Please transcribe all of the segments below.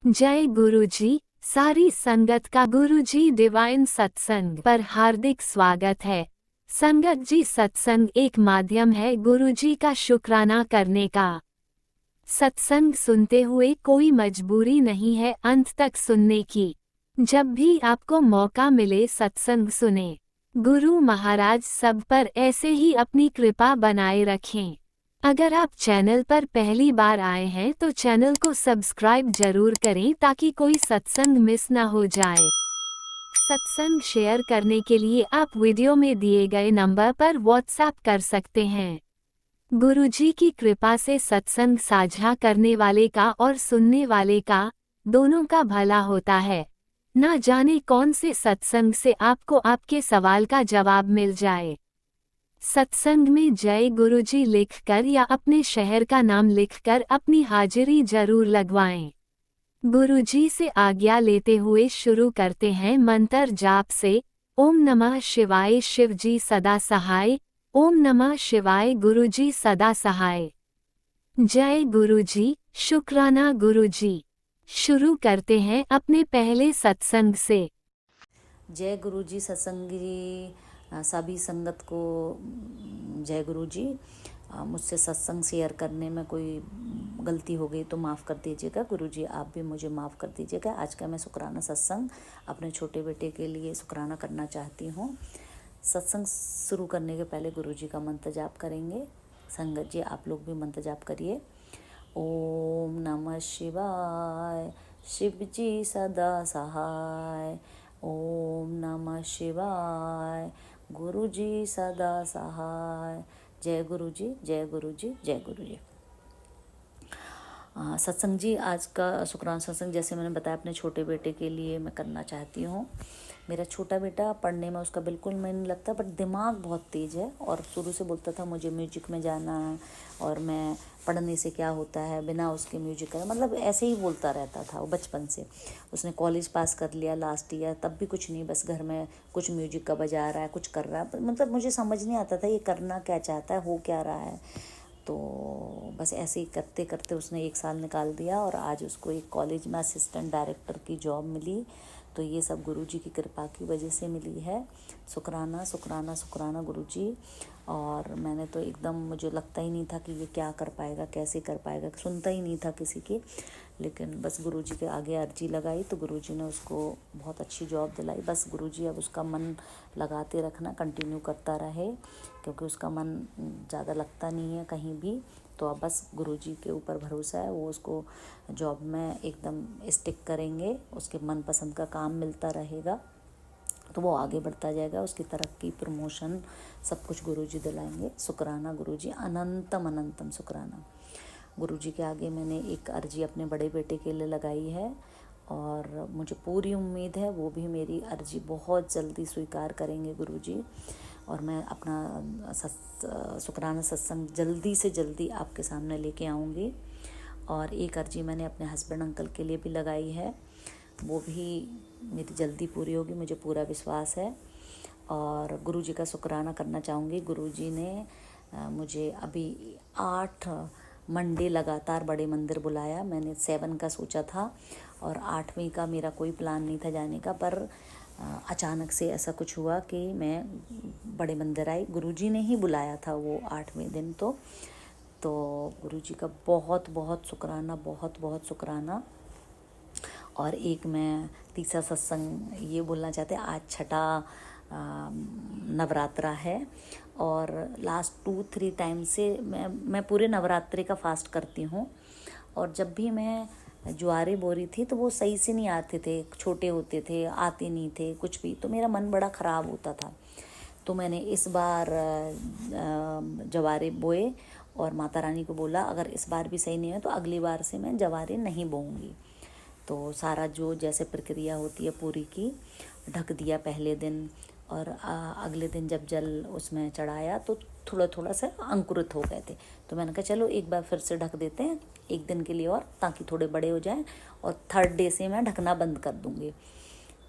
जय गुरुजी। सारी संगत का गुरुजी डिवाइन सत्संग पर हार्दिक स्वागत है। संगत जी, सत्संग एक माध्यम है गुरुजी का शुक्राना करने का। सत्संग सुनते हुए कोई मजबूरी नहीं है अंत तक सुनने की। जब भी आपको मौका मिले सत्संग सुने। गुरु महाराज सब पर ऐसे ही अपनी कृपा बनाए रखें। अगर आप चैनल पर पहली बार आए हैं तो चैनल को सब्सक्राइब जरूर करें ताकि कोई सत्संग मिस ना हो जाए। सत्संग शेयर करने के लिए आप वीडियो में दिए गए नंबर पर व्हाट्सएप कर सकते हैं। गुरुजी की कृपा से सत्संग साझा करने वाले का और सुनने वाले का दोनों का भला होता है। ना जाने कौन से सत्संग से आपको आपके सवाल का जवाब मिल जाए। सत्संग में जय गुरुजी लिखकर या अपने शहर का नाम लिखकर अपनी हाजिरी जरूर लगवाएं। गुरुजी से आज्ञा लेते हुए शुरू करते हैं मंत्र जाप से। ओम नमः शिवाय, शिवजी सदा सहाय। ओम नमः शिवाय, गुरुजी सदा सहाय। जय गुरुजी, शुक्राना गुरुजी। शुरू करते हैं अपने पहले सत्संग से। जय गुरु जी। सत्संगी सभी संगत को जय गुरु जी। मुझसे सत्संग शेयर करने में कोई गलती हो गई तो माफ़ कर दीजिएगा गुरु जी, आप भी मुझे माफ़ कर दीजिएगा। आज का मैं शुक्राना सत्संग अपने छोटे बेटे के लिए शुक्राना करना चाहती हूँ। सत्संग शुरू करने के पहले गुरु जी का मंत्र जाप करेंगे। संगत जी आप लोग भी मंत्र जाप करिए। ओम नमः शिवाय, शिव जी सदा सहाय। ओम नमः शिवाय, गुरु जी सदा सहाय। जय गुरु जी, जय गुरु जी, जय गुरु जी। सत्संग जी, आज का शुक्राना सत्संग जैसे मैंने बताया अपने छोटे बेटे के लिए मैं करना चाहती हूँ। मेरा छोटा बेटा पढ़ने में उसका बिल्कुल मन नहीं लगता, बट दिमाग बहुत तेज़ है और शुरू से बोलता था मुझे म्यूजिक में जाना है और मैं पढ़ने से क्या होता है बिना उसके म्यूजिक का, मतलब ऐसे ही बोलता रहता था वो बचपन से। उसने कॉलेज पास कर लिया लास्ट ईयर, तब भी कुछ नहीं, बस घर में कुछ म्यूजिक का बजा रहा है, कुछ कर रहा है, मतलब मुझे समझ नहीं आता था ये करना क्या चाहता है, हो क्या रहा है। तो बस ऐसे ही करते करते उसने 1 साल निकाल दिया और आज उसको एक कॉलेज में असिस्टेंट डायरेक्टर की जॉब मिली। तो ये सब गुरुजी की कृपा की वजह से मिली है। शुक्राना शुक्राना शुक्राना गुरुजी। और मैंने तो एकदम, मुझे लगता ही नहीं था कि ये क्या कर पाएगा, कैसे कर पाएगा, सुनता ही नहीं था किसी की, लेकिन बस गुरुजी के आगे अर्जी लगाई तो गुरुजी ने उसको बहुत अच्छी जॉब दिलाई। बस गुरुजी अब उसका मन लगाते रखना, कंटिन्यू करता रहे, क्योंकि उसका मन ज़्यादा लगता नहीं है कहीं भी। तो अब बस गुरुजी के ऊपर भरोसा है, वो उसको जॉब में एकदम स्टिक करेंगे, उसके मनपसंद का काम मिलता रहेगा तो वो आगे बढ़ता जाएगा। उसकी तरक्की, प्रमोशन, सब कुछ गुरुजी दिलाएंगे। शुक्राना गुरुजी, अनंतम अनंतम शुक्राना। गुरुजी के आगे मैंने एक अर्जी अपने बड़े बेटे के लिए लगाई है और मुझे पूरी उम्मीद है वो भी मेरी अर्जी बहुत जल्दी स्वीकार करेंगे गुरुजी। और मैं अपना शुक्राना सत्संग जल्दी से जल्दी आपके सामने लेके आऊँगी। और एक अर्जी मैंने अपने हस्बैंड अंकल के लिए भी लगाई है, वो भी मेरी जल्दी पूरी होगी, मुझे पूरा विश्वास है। और गुरुजी का शुक्राना करना चाहूँगी। गुरुजी ने मुझे अभी 8 मंडे लगातार बड़े मंदिर बुलाया। मैंने 7 का सोचा था और 8वीं का मेरा कोई प्लान नहीं था जाने का, पर अचानक से ऐसा कुछ हुआ कि मैं बड़े मंदिर आई। गुरुजी ने ही बुलाया था वो 8वें दिन। तो गुरुजी का बहुत बहुत शुक्राना, बहुत बहुत शुक्राना। और एक मैं तीसरा सत्संग ये बोलना चाहते हैं, आज छठा नवरात्रा है और लास्ट 2-3 टाइम से मैं पूरे नवरात्रि का फास्ट करती हूँ। और जब भी मैं ज्वारे बो रही थी तो वो सही से नहीं आते थे, छोटे होते थे, आते नहीं थे कुछ भी, तो मेरा मन बड़ा ख़राब होता था। तो मैंने इस बार जवारे बोए और माता रानी को बोला अगर इस बार भी सही नहीं है तो अगली बार से मैं जवारे नहीं बोऊँगी। तो सारा जो जैसे प्रक्रिया होती है पूरी की, ढक दिया पहले दिन और अगले दिन जब जल उसमें चढ़ाया तो थोड़ा थोड़ा सा अंकुरित हो गए थे। तो मैंने कहा चलो एक बार फिर से ढक देते हैं एक दिन के लिए और, ताकि थोड़े बड़े हो जाएं, और 3rd डे से मैं ढकना बंद कर दूँगी।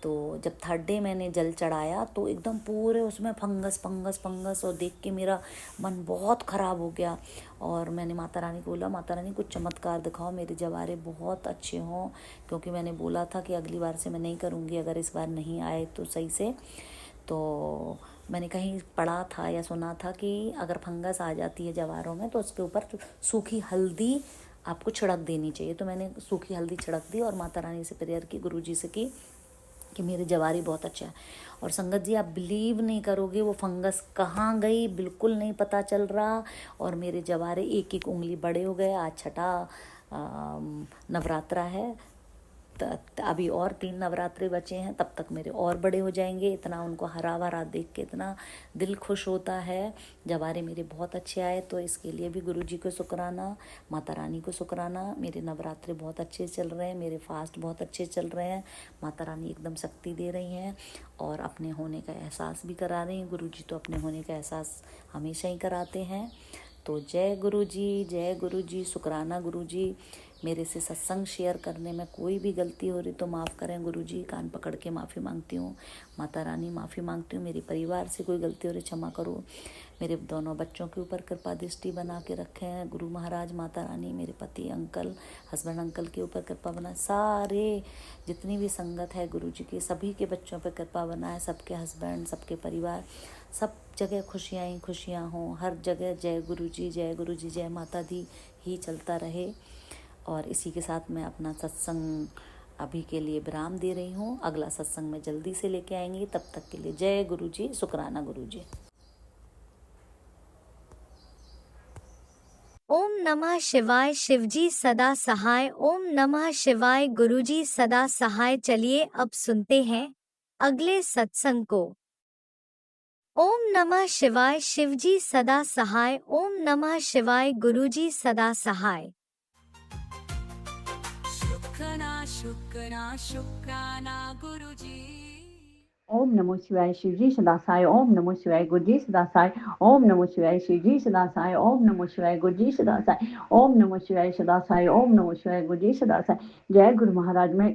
तो जब थर्ड डे मैंने जल चढ़ाया तो एकदम पूरे उसमें फंगस फंगस फंगस, और देख के मेरा मन बहुत ख़राब हो गया। और मैंने माता रानी को बोला, माता रानी कुछ चमत्कार दिखाओ, मेरे जवारे बहुत अच्छे हों, क्योंकि मैंने बोला था कि अगली बार से मैं नहीं करूँगी अगर इस बार नहीं आए तो सही से। तो मैंने कहीं पढ़ा था या सुना था कि अगर फंगस आ जाती है जवारों में तो उसके ऊपर सूखी हल्दी आपको छिड़क देनी चाहिए। तो मैंने सूखी हल्दी छिड़क दी और माता रानी से प्रेयर की, गुरुजी से की कि मेरे जवारी बहुत अच्छा है। और संगत जी, आप बिलीव नहीं करोगे वो फंगस कहाँ गई, बिल्कुल नहीं पता चल रहा। और मेरे जवारे एक एक उंगली बड़े हो गए। आज छठा नवरात्रा है, अभी और 3 नवरात्रे बचे हैं, तब तक मेरे और बड़े हो जाएंगे। इतना उनको हरा भरा देख के इतना दिल खुश होता है। जवारे मेरे बहुत अच्छे आए, तो इसके लिए भी गुरुजी को शुक्राना, माता रानी को शुक्राना। मेरे नवरात्रे बहुत अच्छे चल रहे हैं, मेरे फास्ट बहुत अच्छे चल रहे हैं। माता रानी एकदम शक्ति दे रही हैं और अपने होने का एहसास भी करा रही हैं। गुरुजी तो अपने होने का एहसास हमेशा ही कराते हैं। तो जय गुरु जी, शुक्राना गुरु जी। मेरे से सत्संग शेयर करने में कोई भी गलती हो रही तो माफ़ करें गुरु जी, कान पकड़ के माफ़ी मांगती हूँ। माता रानी माफ़ी मांगती हूँ, मेरे परिवार से कोई गलती हो रही क्षमा करो। मेरे दोनों बच्चों के ऊपर कृपा दृष्टि बना के रखे हैं गुरु महाराज, माता रानी। मेरे पति अंकल, हस्बैंड अंकल के ऊपर कृपा बना, सारे जितनी भी संगत है गुरु जी की सभी के बच्चों पर कृपा बनाए, सबके हस्बैंड, सबके परिवार, सब जगह खुशियाँ ही खुशियाँ हों, हर जगह जय गुरु जी, जय गुरु जी, जय माता दी ही चलता रहे। और इसी के साथ मैं अपना सत्संग अभी के लिए विराम दे रही हूँ। अगला सत्संग में जल्दी से लेके आएंगे, तब तक के लिए जय गुरु जी, शुक्राना गुरु जी। ओम नमः शिवाय, शिवजी सदा सहाय। ओम नमः शिवाय, गुरुजी सदा सहाय। चलिए अब सुनते हैं अगले सत्संग को। ओम नमः शिवाय, शिवजी सदा सहाय। ओम नमः शिवाय, गुरुजी सदा सहाय। शुक्राना शुक्राना शुक्राना गुरुजी। ओम नमो शिवाय, शिवजी सदासाय। ओम नमो शिवाय, गुरुजी सदासाय। ओम नमो शिवाय, शिवजी सदासाय। ओम नमो शिवाय, गुरुजी सदासाय। ओम नमो शिवाय सदासाय। ओम नमो शिवाय, गुरुजी सदासाय। जय गुरु महाराज। मैं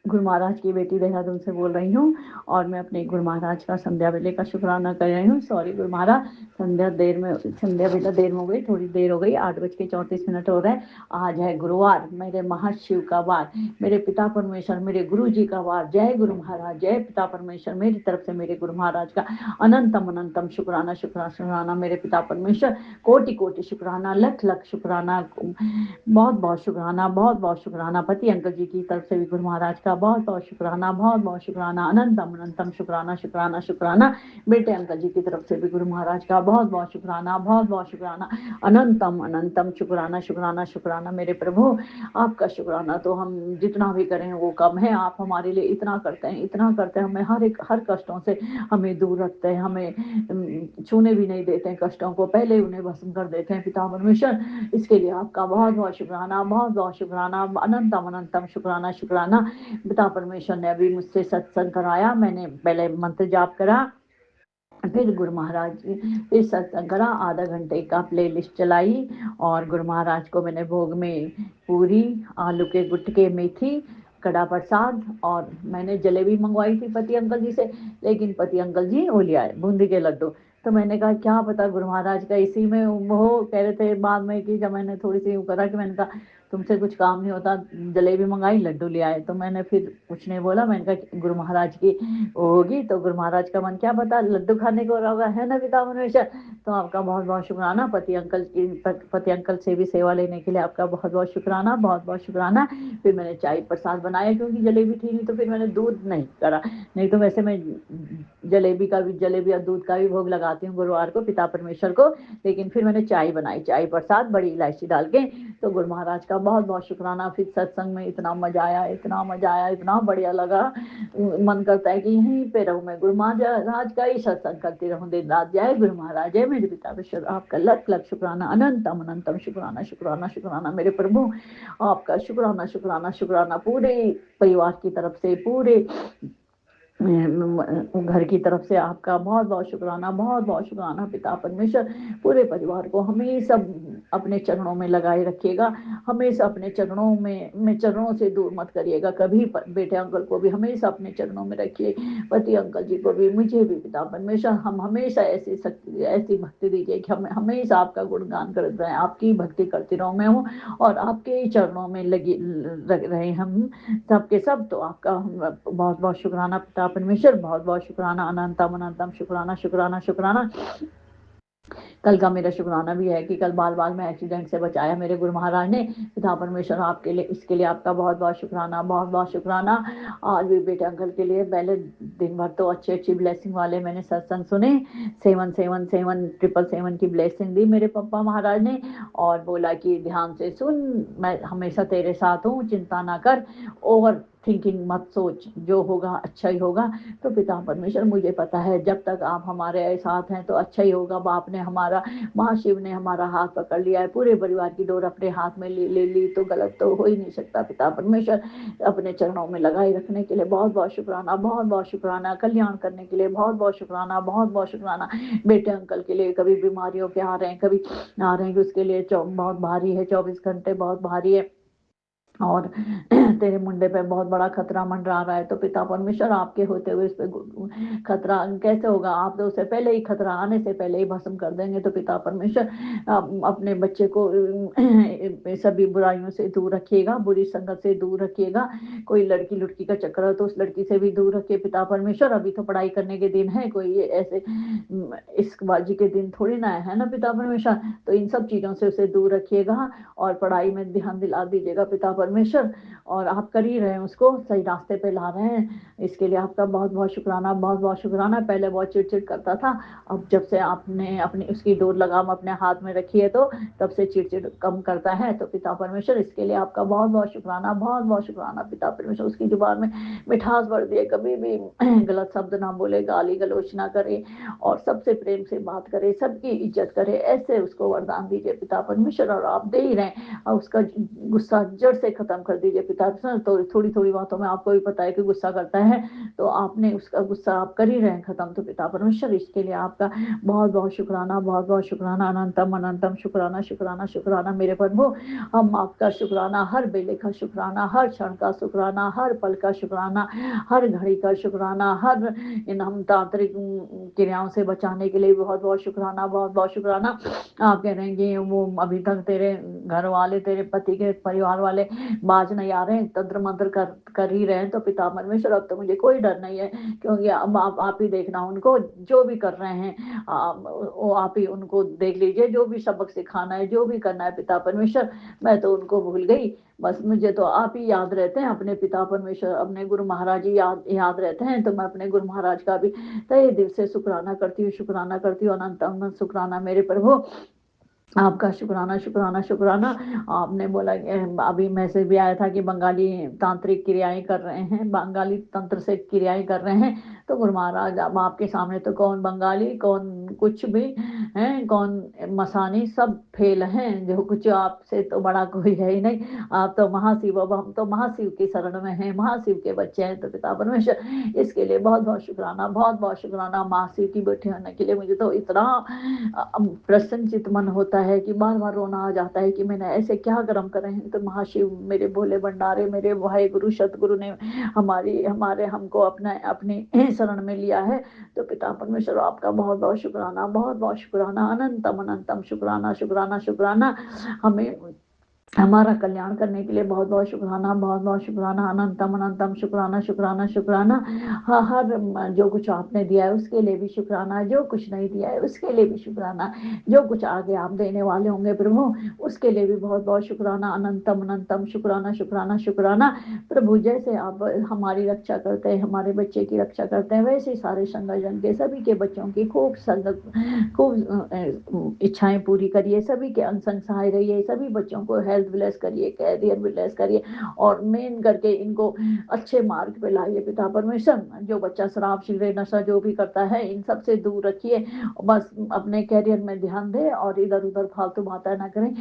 गुरु महाराज की बेटी देहरादून से बोल रही हूँ और मैं अपने गुरु महाराज का संध्या बेले का शुक्राना कर रही हूँ। सॉरी गुरु महाराज, संध्या बेला देर में हो गई, थोड़ी देर हो गई। 8:34 हो रहे हैं। आज है गुरुवार, मेरे महाशिव का वार, मेरे पिता परमेश्वर, मेरे गुरु जी का वार। जय गुरु महाराज, जय पिता परमेश्वर। मेरी तरफ से मेरे गुरु महाराज का अनंतम अनंतम शुक्राना, शुक्राना शुक्राना। मेरे पिता परमेश्वर कोटि कोटि शुक्राना, लख लख शुक्राना, बहुत बहुत शुक्राना, बहुत बहुत शुक्राना। पति अंकल जी की तरफ से भी गुरु महाराज का बहुत बहुत शुक्राना, बहुत बहुत शुक्राना, अनंतम अनंतम शुक्राना, शुक्राना शुक्राना। बेटे अंकल जी की तरफ से भी गुरु महाराज का बहुत बहुत शुक्राना, बहुत बहुत शुक्राना, अनंतम अनंतम शुक्राना, शुक्राना शुक्राना। मेरे प्रभु, आपका शुक्राना तो हम जितना भी करें वो कम है। आप हमारे लिए इतना करते हैं, इतना करते हैं, हमें हर कष्टों से हमें दूर रखते हैं, हमें छूने भी नहीं देते हैं कष्टों को, पहले उन्हें भस्म कर देते हैं पिता परमेश्वर। इसके लिए आपका बहुत बहुत शुक्राना, बहुत बहुत शुक्राना, अनंतम अनंतम शुक्राना, शुक्राना। पिता परमेश्वर ने अभी मुझसे सत्संग कराया, मैंने पहले मंत्र जाप करा, फिर गुरु महाराज फिर सत्संग करा, आधा घंटे का प्ले लिस्ट चलाई और गुरु महाराज को मैंने भोग में पूरी, आलू के गुटके, मेथी, कड़ा प्रसाद और मैंने जलेबी मंगवाई थी पति अंकल जी से, लेकिन पति अंकल जी वो ले आए बूंदी के लड्डू। तो मैंने कहा क्या पता गुरु महाराज का इसी में वो कह रहे थे बाद में कि जब मैंने थोड़ी सी करा कि मैंने कहा तुमसे कुछ काम नहीं होता, जलेबी मंगाई लड्डू ले आए। तो मैंने फिर कुछ नहीं बोला, मैंने कहा गुरु महाराज की होगी तो गुरु महाराज का मन क्या पता लड्डू खाने को होगा, है ना पिता परमेश्वर। तो आपका बहुत बहुत शुक्राना, पति अंकल से भी सेवा लेने के लिए आपका बहुत बहुत शुक्राना, बहुत बहुत शुक्राना। फिर मैंने चाय प्रसाद बनाया, क्योंकि जलेबी थी नहीं तो फिर मैंने दूध नहीं करा, नहीं तो वैसे मैं जलेबी और दूध का भी भोग लगाती हूँ गुरुवार को पिता परमेश्वर को, लेकिन फिर मैंने चाय बनाई, चाय प्रसाद बड़ी इलायची डाल के। तो गुरु महाराज का बहुत बहुत शुक्राना। फिर सत्संग में इतना मजा आया, इतना मजा आया, इतना बढ़िया लगा, मन करता है कि यहीं पे रहूं, मैं गुरु महाराज का ही सत्संग करती रहूं दिन रात। जय गुरु महाराज, जय मेरे पिता परमेश्वर, आपका लख लख शुक्राना, अनंतम अनंतम शुक्राना, शुक्राना शुक्राना। मेरे प्रभु, आपका शुक्राना शुक्राना शुक्राना, पूरे परिवार की तरफ से, पूरे घर की तरफ से आपका बहुत बहुत शुक्राना, बहुत बहुत शुक्राना पिता परमेश्वर। पूरे परिवार को हमेशा अपने चरणों में लगाए रखिएगा, हमेशा अपने चरणों से दूर मत करिएगा कभी। बेटे अंकल को भी हमेशा अपने चरणों में रखिए, पति अंकल जी को भी, मुझे भी पिता परमेश्वर। हम हमेशा ऐसी भक्ति दीजिए कि हम हमेशा आपका गुणगान करते रहें, आपकी भक्ति करती रहूं मैं हूँ, और आपके ही चरणों में लगी रहे हम सबके सब। तो आपका बहुत बहुत शुक्राना पिता परमेश्वर, बहुत बहुत शुक्राना, अनंतम अनंतम शुक्राना शुक्राना शुक्राना। कल का मेरा शुक्राना भी है कि कल बाल बाल में एक्सीडेंट से बचाया मेरे गुरु महाराज ने। पिता परमेश्वर आपके लिए, इसके लिए आपका बहुत बहुत शुक्राना, बहुत बहुत शुक्राना। आज भी बेटे अंकल के लिए पहले दिन भर तो अच्छी ब्लेसिंग वाले मैंने सत्संग सुने, 777 की ब्लेसिंग दी मेरे पापा महाराज ने, और बोला कि ध्यान से सुन, मैं हमेशा तेरे साथ हूँ, चिंता ना कर, ओवर थिंकिंग मत सोच, जो होगा अच्छा ही होगा। तो पिता परमेश्वर मुझे पता है जब तक आप हमारे साथ हैं तो अच्छा ही होगा। बाप ने हमारा, महाशिव ने हमारा हाथ पकड़ लिया है, पूरे परिवार की डोर अपने हाथ में ले ली तो गलत तो हो ही नहीं सकता। पिता परमेश्वर अपने चरणों में लगाए रखने के लिए बहुत बहुत शुक्राना, बहुत बहुत शुक्राना। कल्याण करने के लिए बहुत बहुत शुक्राना, बहुत बहुत शुक्राना। बेटे अंकल के लिए कभी बीमारियों के आ रहे हैं, कभी आ रहे हैं, उसके लिए बहुत भारी है, 24 घंटे बहुत भारी है, और तेरे मुंडे पे बहुत बड़ा खतरा मंडरा रहा है। तो पिता परमेश्वर आपके होते हुए इस पे खतरा कैसे होगा? आप तो उससे पहले ही, खतरा आने से पहले ही भस्म कर देंगे। तो पिता परमेश्वर अपने बच्चे को सभी बुराइयों से दूर रखिएगा, बुरी संगत से दूर रखिएगा। कोई लड़की लुड़की का चक्कर हो तो उस लड़की से भी दूर रखिए पिता परमेश्वर। अभी तो पढ़ाई करने के दिन है, कोई ये ऐसे इश्कबाजी के दिन थोड़ी ना है ना पिता परमेश्वर। तो इन सब चीजों से उसे दूर रखिएगा और पढ़ाई में ध्यान दिला दीजिएगा पिता परमेश्वर। और आप कर ही रहे हैं, उसको सही रास्ते पे ला रहे हैं, इसके लिए आपका बहुत बहुत शुक्राना, बहुत बहुत शुक्राना। पहले बहुत चिड़चिड़ करता था, अब जब से आपने अपनी उसकी डोर लगाम अपने हाथ में रखी है तो तब से चिड़चिड़ कम करता है। तो पिता परमेश्वर इसके लिए आपका बहुत बहुत शुक्राना, बहुत बहुत शुक्राना पिता परमेश्वर। उसकी जुबान में मिठास भर दिए, कभी भी गलत शब्द ना बोले, गाली गलौच ना करे, और सबसे प्रेम से बात करे, सबकी इज्जत करे, ऐसे उसको वरदान दीजिए पिता परमेश्वर। और आप दे ही रहे हैं, और उसका गुस्सा जड़ से खत्म कर दीजिए पिता परमेश्वर। तो थोड़ी थोड़ी बातों में आपको भी पता है कि गुस्सा करता है, तो आपने उसका गुस्सा आप कर ही रहे हैं खत्म। तो पिता परमेश्वर इसके लिए आपका बहुत बहुत शुक्राना, बहुत बहुत शुक्राना, अनंतम अनंतम शुक्राना शुक्राना शुक्राना मेरे प्रभु। हम आपका शुक्राना, हर बेले का शुक्राना, हर क्षण का शुक्राना, हर पल का शुक्राना, हर घड़ी का शुक्राना, हर इन हम तांत्रिक क्रियाओं से बचाने के लिए बहुत बहुत शुक्राना, बहुत बहुत शुक्राना। आप कह रहे हैं कि वो अभी तक तेरे घर वाले, तेरे पति के परिवार वाले बाज नहीं आ रहे हैं, तंत्र मंत्र कर ही रहे हैं। तो पिता परमेश्वर अब तो मुझे कोई डर नहीं है, क्योंकि अब आप ही देखना उनको, जो भी कर रहे हैं वो आप ही उनको देख लीजिए, जो भी सबक सिखाना है, जो भी करना है पिता परमेश्वर। मैं तो उनको भूल गई, बस मुझे तो आप ही याद रहते हैं, अपने पिता परमेश्वर, अपने गुरु महाराज जी याद रहते हैं। तो मैं अपने गुरु महाराज का भी तहे दिल से शुक्राना करती हूँ, शुक्राना करती हूँ, अनंत अनंत शुक्राना मेरे प्रभु। आपका शुक्राना शुक्राना शुक्राना। आपने बोला अभी मैसेज भी आया था कि बंगाली तांत्रिक क्रियाएं कर रहे हैं, बंगाली तंत्र से क्रियाएं कर रहे हैं। तो गुरु महाराज अब आपके सामने तो कौन बंगाली, कौन कुछ भी हैं, कौन मसानी, सब फेल हैं। जो कुछ आपसे तो बड़ा कोई है ही नहीं, आप तो महाशिव, अब हम तो महाशिव की शरण में हैं, महाशिव के बच्चे हैं। तो पिता परमेश्वर इसके लिए बहुत बहुत शुक्राना, बहुत बहुत शुक्राना। महाशिव की बेटी होने के लिए मुझे तो इतना प्रसन्नचित मन होता है कि बार बार रोना आ जाता है कि मैंने ऐसे क्या कर्म करे हैं। तो महाशिव, मेरे भोले भंडारे, मेरे भाई गुरु सतगुरु ने हमारे हमको अपनी शरण में लिया है। तो पिता परमेश्वर आपका बहुत बहुत शुक्राना, बहुत बहुत शुक्राना, अनंतम अनंतम शुक्राना शुक्राना शुक्राना। हमें हमारा कल्याण करने के लिए बहुत बहुत शुक्राना, बहुत बहुत शुक्राना, अनंतम अनंतम शुक्राना शुक्राना शुक्राना। हर जो कुछ आपने दिया है उसके लिए भी शुक्राना, जो कुछ नहीं दिया है उसके लिए भी शुक्राना, जो कुछ आगे आप देने वाले होंगे प्रभु उसके लिए भी बहुत बहुत शुक्राना, अनंतम अनंतम शुक्राना शुक्राना शुक्राना। प्रभु जैसे आप हमारी रक्षा करते हैं, हमारे बच्चे की रक्षा करते हैं, वैसे सारे संगठन के सभी के बच्चों की खूब इच्छाएं पूरी करिए, सभी के अंग संग सहाय रहिए, सभी बच्चों को हेल्प हेल्थ ब्लेस करिए, कैरियर ब्लेस करिए और मेन करके इनको अच्छे मार्ग पे लाइए पिता परमेश्वर। जो बच्चा शराब सिगरेट नशा जो भी करता है इन सब से दूर रखिए, बस अपने कैरियर में ध्यान दे और इधर उधर फालतू बातें ना करें।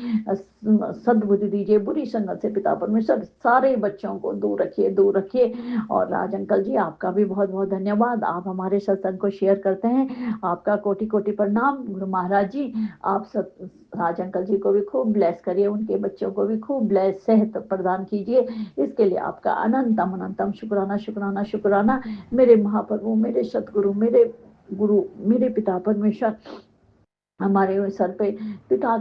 सद्बुद्धि दीजिए, बुरी संगत से पिता परमेश्वर सारे बच्चों को दूर रखिए, दूर रखिए। और राज अंकल जी आपका भी बहुत बहुत धन्यवाद, आप हमारे सत्संग को शेयर करते हैं, आपका कोटि कोटि प्रणाम। गुरु महाराज जी आप सब राज अंकल जी को भी खूब ब्लेस करिए, उनके बच्चों को भी खूब ब्लेस सेहत प्रदान कीजिए। इसके लिए आपका अनंतम अनंतम शुक्राना शुक्राना शुक्राना। मेरे महाप्रभु, मेरे सतगुरु, मेरे गुरु, मेरे पिता परमेश्वर, हमारे सर पे पिता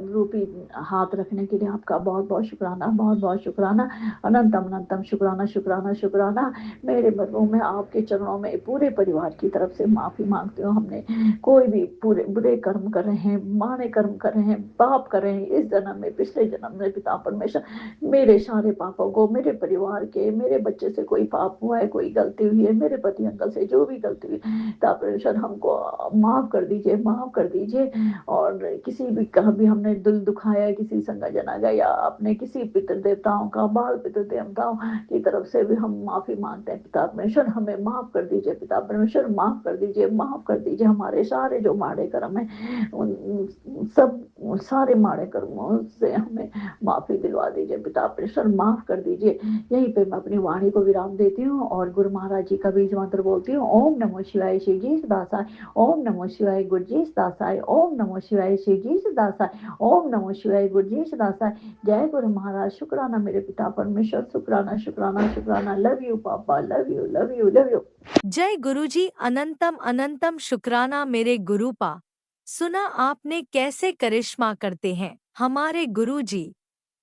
रूपी हाथ रखने के लिए आपका बहुत बहुत शुक्राना, बहुत बहुत शुक्राना। अनंतम अनंतम शुक्राना शुक्राना शुक्राना। मेरे प्रभु मैं आपके चरणों में पूरे परिवार की तरफ से माफ़ी मांगती हूँ। हमने कोई भी पूरे बुरे कर्म कर रहे हैं, माड़े कर्म कर रहे हैं, पाप कर रहे हैं इस जन्म में, पिछले जन्म में पिता परमेश्वर, मेरे सारे पापों को, मेरे परिवार के, मेरे बच्चे से कोई पाप हुआ है, कोई गलती हुई है, मेरे पति अंकल से जो भी गलती हुई पिता परमेश्वर हमको माफ़ कर दीजिए, माफ़ कर दीजिए। और किसी भी कहा भी हमने दिल दुखाया किसी संग जना का, या अपने किसी पितृ देवताओं का, बाल पितृ देवताओं की तरफ से भी हम माफ़ी मांगते हैं पिता परमेश्वर, हमें माफ़ कर दीजिए पिता परमेश्वर, माफ़ कर दीजिए, माफ़ कर दीजिए। हमारे सारे जो माड़े कर्म हैं उन सब सारे माड़े कर्मों से हमें माफ़ी दिलवा दीजिए पिता परमेश्वर, माफ़ कर दीजिए। यहीं पे मैं अपनी वाणी को विराम देती हूँ और गुरु महाराज जी का बीज मंत्र बोलती हूँ। ओम नमो शिवाय शिव जी सदासाय, ओम नमो शिवाय गुरु जी सदासाय, ओम नमो शिवाय शिव जी सदासाय, ओम नमो शिवाय गुरु जी सदासाय। जय गुरु महाराज, शुक्राना मेरे पिता परमेश्वर, शुक्राना शुक्राना शुक्राना। लव यू पापा, love you love you love you. जय गुरुजी, अनंतम अनंतम शुक्राना मेरे गुरुपा। सुना आपने कैसे करिश्मा करते हैं हमारे गुरुजी।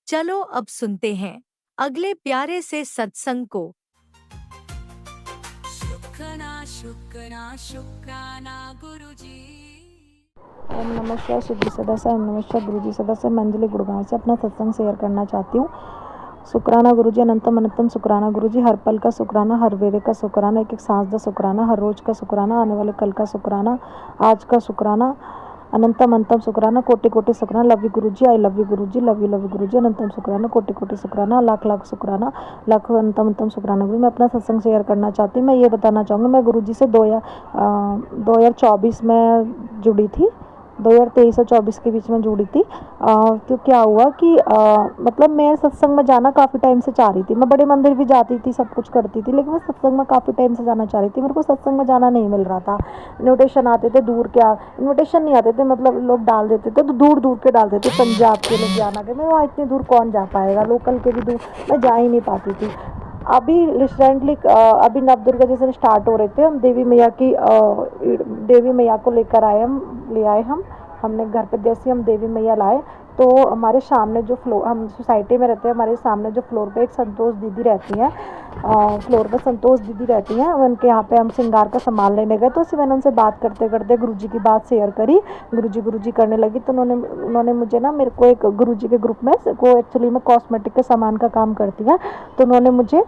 चलो अब सुनते हैं अगले प्यारे से सत्संग को। शुक्राना शुक्राना शुक्राना गुरुजी। ओम नमः शिवाय शिव जी सदासाय, ओम नमः शिवाय गुरु जी सदासाय। मैं अंजलि गुड़गांव से अपना सत्संग शेयर करना चाहती हूँ। शुक्राना गुरुजी, अनंतम अनंतम शुक्राना गुरुजी। हर पल का शुक्राना, हर वेले का शुक्राना, एक एक सांस का शुक्राना, हर रोज का शुक्राना, आने वाले कल का शुक्राना, आज का शुक्राना, अनंतम अनंतम शुक्राना, कोटि कोटि शुक्राना। Love you Guruji, I love you Guruji, love you Guruji. अनंतम शुक्राना, कोटि कोटि शुक्राना, लाख लाख शुक्राना, लाखों अनंतम अनंतम शुक्राना गुरु। मैं अपना सत्संग शेयर करना चाहती हूँ। मैं ये बताना चाहूँगी, मैं गुरुजी से 2024 में जुड़ी थी, 2023 और 24 के बीच में जुड़ी थी। तो क्या हुआ कि मतलब मैं सत्संग में जाना काफ़ी टाइम से चाह रही थी। मैं बड़े मंदिर भी जाती थी, सब कुछ करती थी, लेकिन मैं सत्संग में काफ़ी टाइम से जाना चाह रही थी। मेरे को सत्संग में जाना नहीं मिल रहा था। इन्विटेशन आते थे दूर के, इन्विटेशन नहीं आते थे, मतलब लोग डाल देते थे तो दूर दूर के डालते थे, पंजाब के लोग जाना के, मैं वहाँ इतनी दूर कौन जा पाएगा, लोकल के भी दूर मैं जा ही नहीं पाती थी। अभी रिसेंटली अभी नवदुर्गा जैसे स्टार्ट हो रहे थे, हम देवी मैया को लेकर आए, हमने घर पे जैसे हम देवी मैया लाए तो हमारे सामने जो फ्लोर, हम सोसाइटी में रहते हैं, हमारे सामने जो फ्लोर पे एक संतोष दीदी रहती हैं, फ्लोर पे संतोष दीदी रहती हैं, उनके यहाँ पे हम श्रृंगार का सामान लेने गए तो उसी मैंने उनसे बात करते करते गुरुजी की बात शेयर करी, गुरुजी करने लगी। तो उन्होंने मुझे ना, मेरे को एक गुरुजी के ग्रुप में, को एक्चुअली मैं कॉस्मेटिक के सामान का काम करती है, तो उन्होंने मुझे,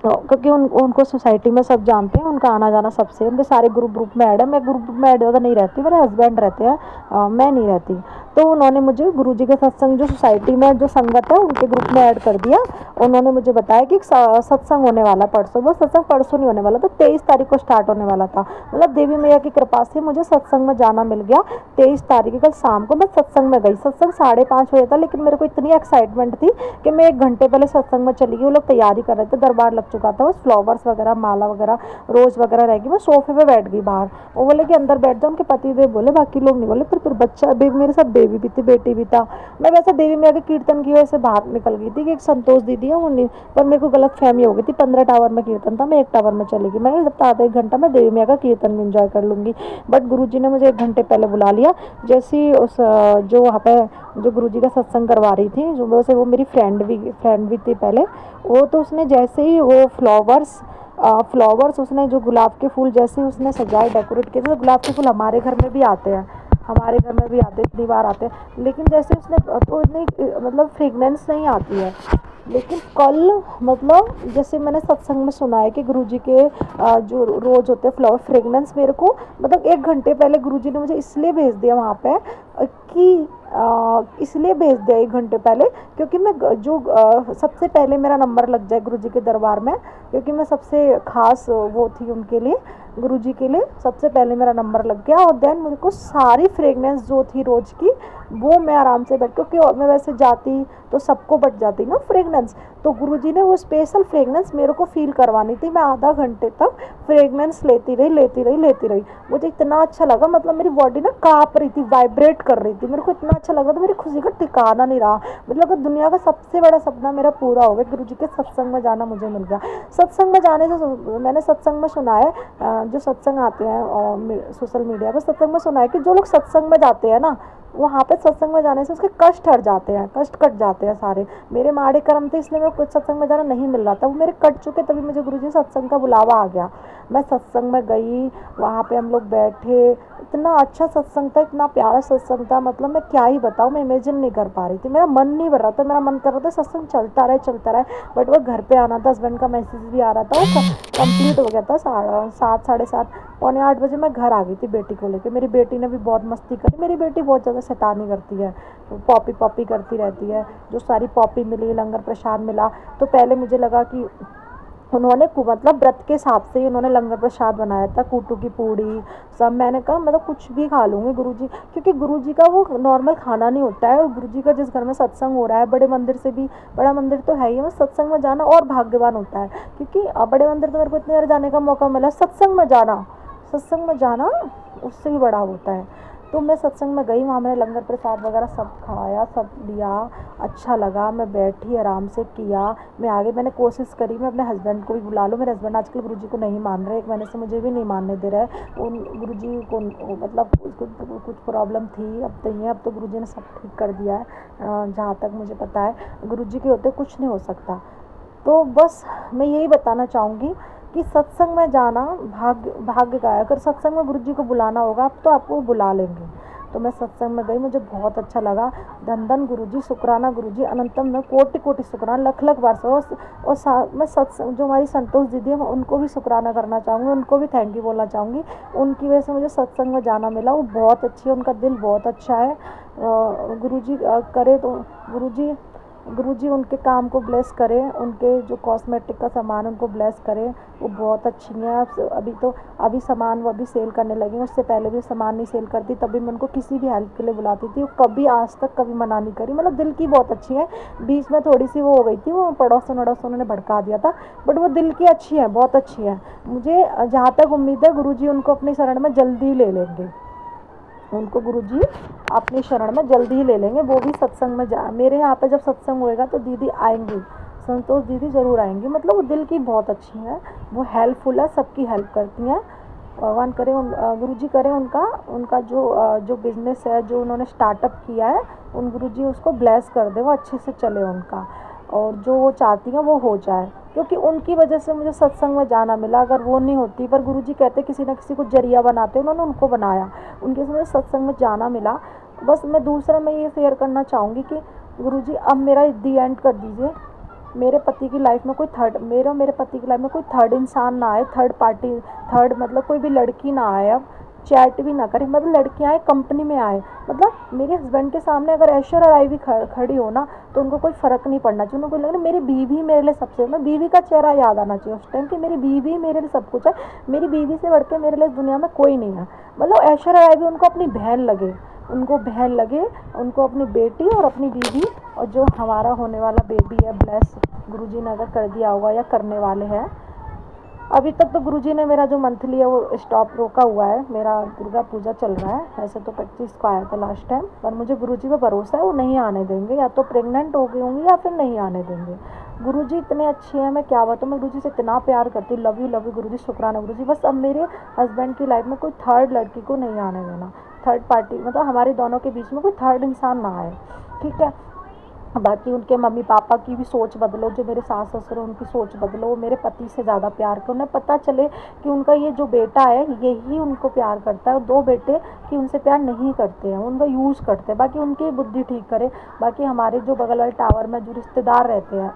क्योंकि उनको सोसाइटी में सब जानते हैं, उनका आना जाना सबसे, उनके सारे ग्रुप में ऐड है। मैं ग्रुप में ऐड ज़्यादा नहीं रहती, मेरे हस्बैंड रहते हैं, मैं नहीं रहती। तो उन्होंने मुझे गुरुजी के सत्संग, जो सोसाइटी में जो संगत है उनके ग्रुप में ऐड कर दिया। उन्होंने मुझे बताया कि सत्संग होने वाला परसों, वो सत्संग परसों नहीं होने वाला था, 23 तारीख को स्टार्ट होने वाला था। मतलब देवी मैया की कृपा से मुझे सत्संग में जाना मिल गया। 23 तारीख कल शाम को मैं सत्संग में गई। सत्संग 5:30 बजे था, लेकिन मेरे को इतनी एक्साइटमेंट थी कि मैं 1 घंटे पहले सत्संग में चली गई। वो लोग तैयारी कर रहे थे, दरबार लग चुका था, बस फ्लावर्स वगैरह, माला वगैरह, रोज वगैरह रहेगी। मैं सोफे पे बैठ गई बाहर, वो बोले कि अंदर बैठ जाओ, उनके पति देव बोले, बाकी लोग नहीं बोले। फिर बच्चा बेबी, मेरे साथ बेबी भी थी, बेटी भी था। मैं वैसे देवी मैया के कीर्तन की वजह से बाहर निकल गई थी कि एक संतोष दीदी है, वो नहीं, पर मेरे को गलत फहमी हो गई थी। 15 टावर में कीर्तन था, मैं 1 टावर में चली गई। मैंने जब आधा 1 घंटा मैं देवी मैया का कीर्तन भी इंजॉय कर लूँगी, बट गुरुजी ने मुझे 1 घंटे पहले बुला लिया। जैसे ही उस जो वहाँ पे जो गुरुजी का सत्संग करवा रही थी, जो वैसे वो मेरी फ्रेंड भी थी पहले, वो तो उसने जैसे ही वो फ्लावर्स उसने जो गुलाब के फूल जैसे उसने सजाए, डेकोरेट किए थे। तो गुलाब के फूल हमारे घर में भी आते हैं, इतनी बार आते हैं, लेकिन जैसे उसने तो इतनी मतलब फ्रेगनेंस नहीं आती है। लेकिन कल मतलब जैसे मैंने सत्संग में सुना है कि गुरुजी के जो रोज होते हैं फ्लावर, फ्रेगनेंस मेरे को मतलब 1 घंटे पहले गुरुजी ने मुझे इसलिए भेज दिया वहाँ पे कि इसलिए भेज दिया 1 घंटे पहले, क्योंकि मैं सबसे पहले मेरा नंबर लग जाए गुरुजी के दरबार में, क्योंकि मैं सबसे खास वो थी उनके लिए, गुरुजी के लिए सबसे पहले मेरा नंबर लग गया। और देन मुझे को सारी फ्रेगनेंस जो थी रोज़ की वो मैं आराम से बैठ, क्योंकि मैं वैसे जाती तो सबको बट जाती ना फ्रेगनेंस, तो गुरुजी ने वो स्पेशल फ्रेगनेंस मेरे को फील करवानी थी। मैं आधा घंटे तक फ्रेगनेंस लेती रही। मुझे इतना अच्छा लगा, मतलब मेरी बॉडी ना काँप रही थी, वाइब्रेट कर रही थी, मेरे को इतना अच्छा लग रहा था, मेरी खुशी का ठिकाना नहीं रहा। मतलब दुनिया का सबसे बड़ा सपना मेरा पूरा हो गया, गुरुजी के सत्संग में जाना मुझे मिल गया। सत्संग में जाने से मैंने सत्संग में सुना है, जो सत्संग आते हैं सोशल मीडिया पर, सत्संग में सुना है कि जो लोग सत्संग में जाते हैं ना, वहाँ पे सत्संग में जाने से उसके कष्ट हट जाते हैं, कष्ट कट जाते हैं सारे। मेरे माड़े कर्म थे इसलिए मेरे को सत्संग में जाना नहीं मिल रहा था, वो मेरे कट चुके, तभी मुझे गुरुजी सत्संग का बुलावा आ गया। मैं सत्संग में गई, वहाँ पे हम लोग बैठे, इतना अच्छा सत्संग था, इतना प्यारा सत्संग था, मतलब मैं क्या ही बताऊँ, मैं इमेजिन नहीं कर पा रही थी। मेरा मन नहीं भर रहा था, मेरा मन कर रहा था सत्संग चलता रहे, बट वो घर पे आना था, हस्बैंड का मैसेज भी आ रहा था, वो कंप्लीट हो गया था 7, साढ़े 7, पौने 8 बजे मैं घर आ गई थी बेटी को लेकर। मेरी बेटी ने भी बहुत मस्ती करी, मेरी बेटी बहुत ज़्यादा शैतानी करती है, पॉपी करती रहती है। जो सारी पॉपी मिली, लंगर प्रसाद मिला, तो पहले मुझे लगा कि उन्होंने मतलब व्रत के हिसाब से ही उन्होंने लंगर प्रसाद बनाया था, कूटू की पूड़ी सब। मैंने कहा मतलब कुछ भी खा लूँगी गुरुजी, क्योंकि गुरुजी का वो नॉर्मल खाना नहीं होता है। गुरुजी का जिस घर में सत्संग हो रहा है, बड़े मंदिर से भी बड़ा मंदिर तो है ही, मैं सत्संग में जाना और भाग्यवान होता है, क्योंकि बड़े मंदिर तो मेरे को इतने बार जाने का मौका मिला, सत्संग में जाना उससे भी बड़ा होता है। तो मैं सत्संग में गई, वहाँ मैंने लंगर प्रसाद वगैरह सब खाया, सब लिया, अच्छा लगा। मैं बैठी आराम से किया, मैं आगे मैंने कोशिश करी मैं अपने हस्बैंड को भी बुला लूँ। मेरे हस्बैंड आजकल गुरुजी को नहीं मान रहे, 1 महीने से मुझे भी नहीं मानने दे रहे हैं। उन गुरुजी को मतलब उसको कुछ प्रॉब्लम थी, अब तो ये, अब तो गुरुजी ने सब ठीक कर दिया है, जहाँ तक मुझे पता है। गुरुजी के होते कुछ नहीं हो सकता। तो बस मैं यही बताना चाहूँगी कि सत्संग में जाना भाग्य का है। अगर सत्संग में गुरुजी को बुलाना होगा अब तो आपको बुला लेंगे। तो मैं सत्संग में गई, मुझे बहुत अच्छा लगा। धन गुरुजी, शुक्राना गुरुजी, अनंतम में कोटि शुक्राना, लख बार से। और मैं सत्संग जो हमारी संतोष दीदी है, मैं उनको भी शुक्राना करना चाहूँगी, उनको भी थैंक यू बोलना चाहूँगी। उनकी वजह से मुझे सत्संग में जाना मिला। वो बहुत अच्छी है, उनका दिल बहुत अच्छा है। गुरुजी करे तो गुरुजी उनके काम को ब्लेस करें, उनके जो कॉस्मेटिक का सामान उनको ब्लेस करें, वो बहुत अच्छी हैं। अभी सामान वो अभी सेल करने लगी, उससे पहले भी सामान नहीं सेल करती, तभी मैं उनको किसी भी हेल्प के लिए बुलाती थी। वो कभी आज तक कभी मना नहीं करी, मतलब दिल की बहुत अच्छी है। बीच में थोड़ी सी वो हो गई थी, वो पड़ोसन उन्होंने भड़का दिया था, बट वो दिल की अच्छी है, बहुत अच्छी है। मुझे जहाँ तक उम्मीद है गुरुजी उनको अपनी शरण में जल्दी ले लेंगे, उनको गुरुजी अपनी शरण में जल्दी ही ले लेंगे। वो भी सत्संग में मेरे यहाँ पे जब सत्संग होएगा तो दीदी आएंगी, संतोष दीदी ज़रूर आएंगी। मतलब वो दिल की बहुत अच्छी हैं, वो हेल्पफुल है, सबकी हेल्प करती हैं। भगवान करे गुरुजी करें उनका जो बिज़नेस है, जो उन्होंने स्टार्टअप किया है, उन गुरुजी उसको ब्लेस कर दे, वो अच्छे से चले उनका, और जो वो चाहती हैं वो हो जाए, क्योंकि उनकी वजह से मुझे सत्संग में जाना मिला। अगर वो नहीं होती, पर गुरुजी कहते किसी न किसी को जरिया बनाते, उन्होंने उनको बनाया, उनके से मुझे सत्संग में जाना मिला। बस मैं दूसरा मैं ये शेयर करना चाहूँगी कि गुरुजी अब मेरा दी एंड कर दीजिए। मेरे पति की लाइफ में कोई मेरे पति की लाइफ में कोई थर्ड इंसान ना आए, थर्ड पार्टी, मतलब कोई भी लड़की ना आए, अब चैट भी ना करे, मतलब लड़कियाँ आए कंपनी में आए। मतलब मेरे हस्बैंड के सामने अगर ऐश्वर्या राय भी खड़ी हो ना, तो उनको कोई फ़र्क नहीं पड़ना चाहिए, उनको लग रहा है मेरी बीवी मेरे लिए सबसे, मैं बीवी का चेहरा याद आना चाहिए उस टाइम कि मेरी बीवी मेरे लिए सब कुछ है, मेरी बीवी से बढ़ के मेरे लिए इस दुनिया में कोई नहीं है। मतलब ऐश्वर्या राय भी उनको अपनी बहन लगे, उनको अपनी बेटी और अपनी बीवी, और जो हमारा होने वाला बेबी है ब्लेस गुरुजी ने अगर कर दिया होगा या करने वाले हैं। अभी तक तो गुरुजी ने मेरा जो मंथली है वो स्टॉप रोका हुआ है, मेरा दुर्गा पूजा चल रहा है। ऐसे तो 25 को आया था लास्ट टाइम, पर मुझे गुरुजी पे भरोसा है, वो नहीं आने देंगे, या तो प्रेग्नेंट हो गई होंगी या फिर नहीं आने देंगे। गुरुजी इतने अच्छे हैं, मैं क्या बताऊँ, मैं गुरुजी से इतना प्यार करती हूँ। लव यू गुरुजी, शुक्राना गुरुजी। बस अब मेरे हस्बैंड की लाइफ में कोई थर्ड लड़की को नहीं आने देना, थर्ड पार्टी, मतलब हमारे दोनों के बीच में कोई थर्ड इंसान ना आए, ठीक है। बाकी उनके मम्मी पापा की भी सोच बदलो, जो मेरे सास ससुर है उनकी सोच बदलो, वो मेरे पति से ज़्यादा प्यार करो, उन्हें पता चले कि उनका ये जो बेटा है यही उनको प्यार करता है, और 2 बेटे कि उनसे प्यार नहीं करते हैं, उनका यूज़ करते हैं। बाकी उनकी बुद्धि ठीक करे। बाकी हमारे जो बगल वाले टावर में जो रिश्तेदार रहते हैं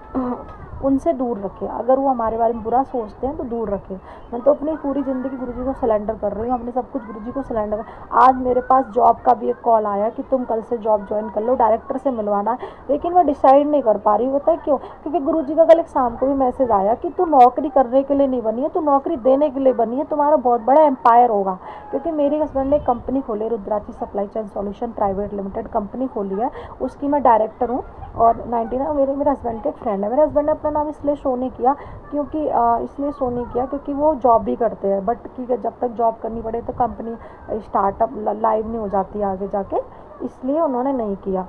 उनसे दूर रखें। अगर वो हमारे बारे में बुरा सोचते हैं तो दूर रखें। मैं तो अपनी पूरी ज़िंदगी गुरुजी को सिलेंडर कर रही हूँ, अपने सब कुछ गुरुजी को सिलेंडर आज मेरे पास जॉब का भी एक कॉल आया कि तुम कल से जॉब ज्वाइन कर लो, डायरेक्टर से मिलवाना है, लेकिन मैं डिसाइड नहीं कर पा रही हूँ। पता है क्यों? क्योंकि गुरुजी का कल एक शाम को भी मैसेज आया कि तू नौकरी करने के लिए नहीं बनी है, तू नौकरी देने के लिए बनी है, तुम्हारा बहुत बड़ा एम्पायर होगा। क्योंकि मेरे हस्बैंड ने एक कंपनी खोली, Rudrakshi supply chain solution private limited company खोली है, उसकी मैं डायरेक्टर हूँ। और 99 मेरे हस्बैंड के एक फ्रेंड है। मेरे हस्बैंड ने अपना नाम इसलिए शो नहीं किया क्योंकि वो जॉब भी करते हैं, बट ठीक है, जब तक जॉब करनी पड़े तो कंपनी स्टार्टअप लाइव नहीं हो जाती आगे जाके, इसलिए उन्होंने नहीं किया।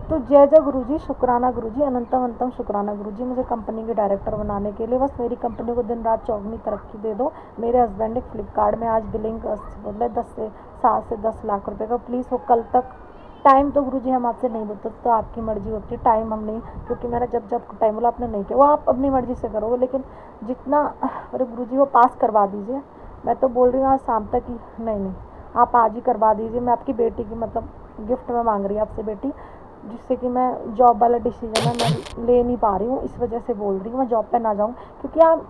तो जय जय गुरुजी, शुक्राना गुरुजी, अनंतम अनंतम शुक्राना गुरुजी, मुझे कंपनी के डायरेक्टर बनाने के लिए। बस मेरी कंपनी को दिन रात चौगनी तरक्की दे दो। मेरे हस्बैंड एक फ्लिपकार्ट में आज बिलिंग मतलब 7 से 10 लाख रुपए का, प्लीज़ वो कल तक। टाइम तो गुरुजी हम आपसे नहीं बोलते, तो आपकी मर्जी होती है, टाइम हम नहीं, क्योंकि मैंने जब टाइम बोला आपने नहीं किया, वो आप अपनी मर्जी से करोगे, लेकिन जितना अरे गुरुजी वो पास करवा दीजिए। मैं तो बोल रही हूँ आज शाम तक ही, नहीं आप आज ही करवा दीजिए। मैं आपकी बेटी की मतलब गिफ्ट में मांग रही है आपसे बेटी, जिससे कि मैं जॉब वाला डिसीजन है मैं ले नहीं पा रही हूँ, इस वजह से बोल रही हूँ मैं जॉब पे ना जाऊँ। क्योंकि आप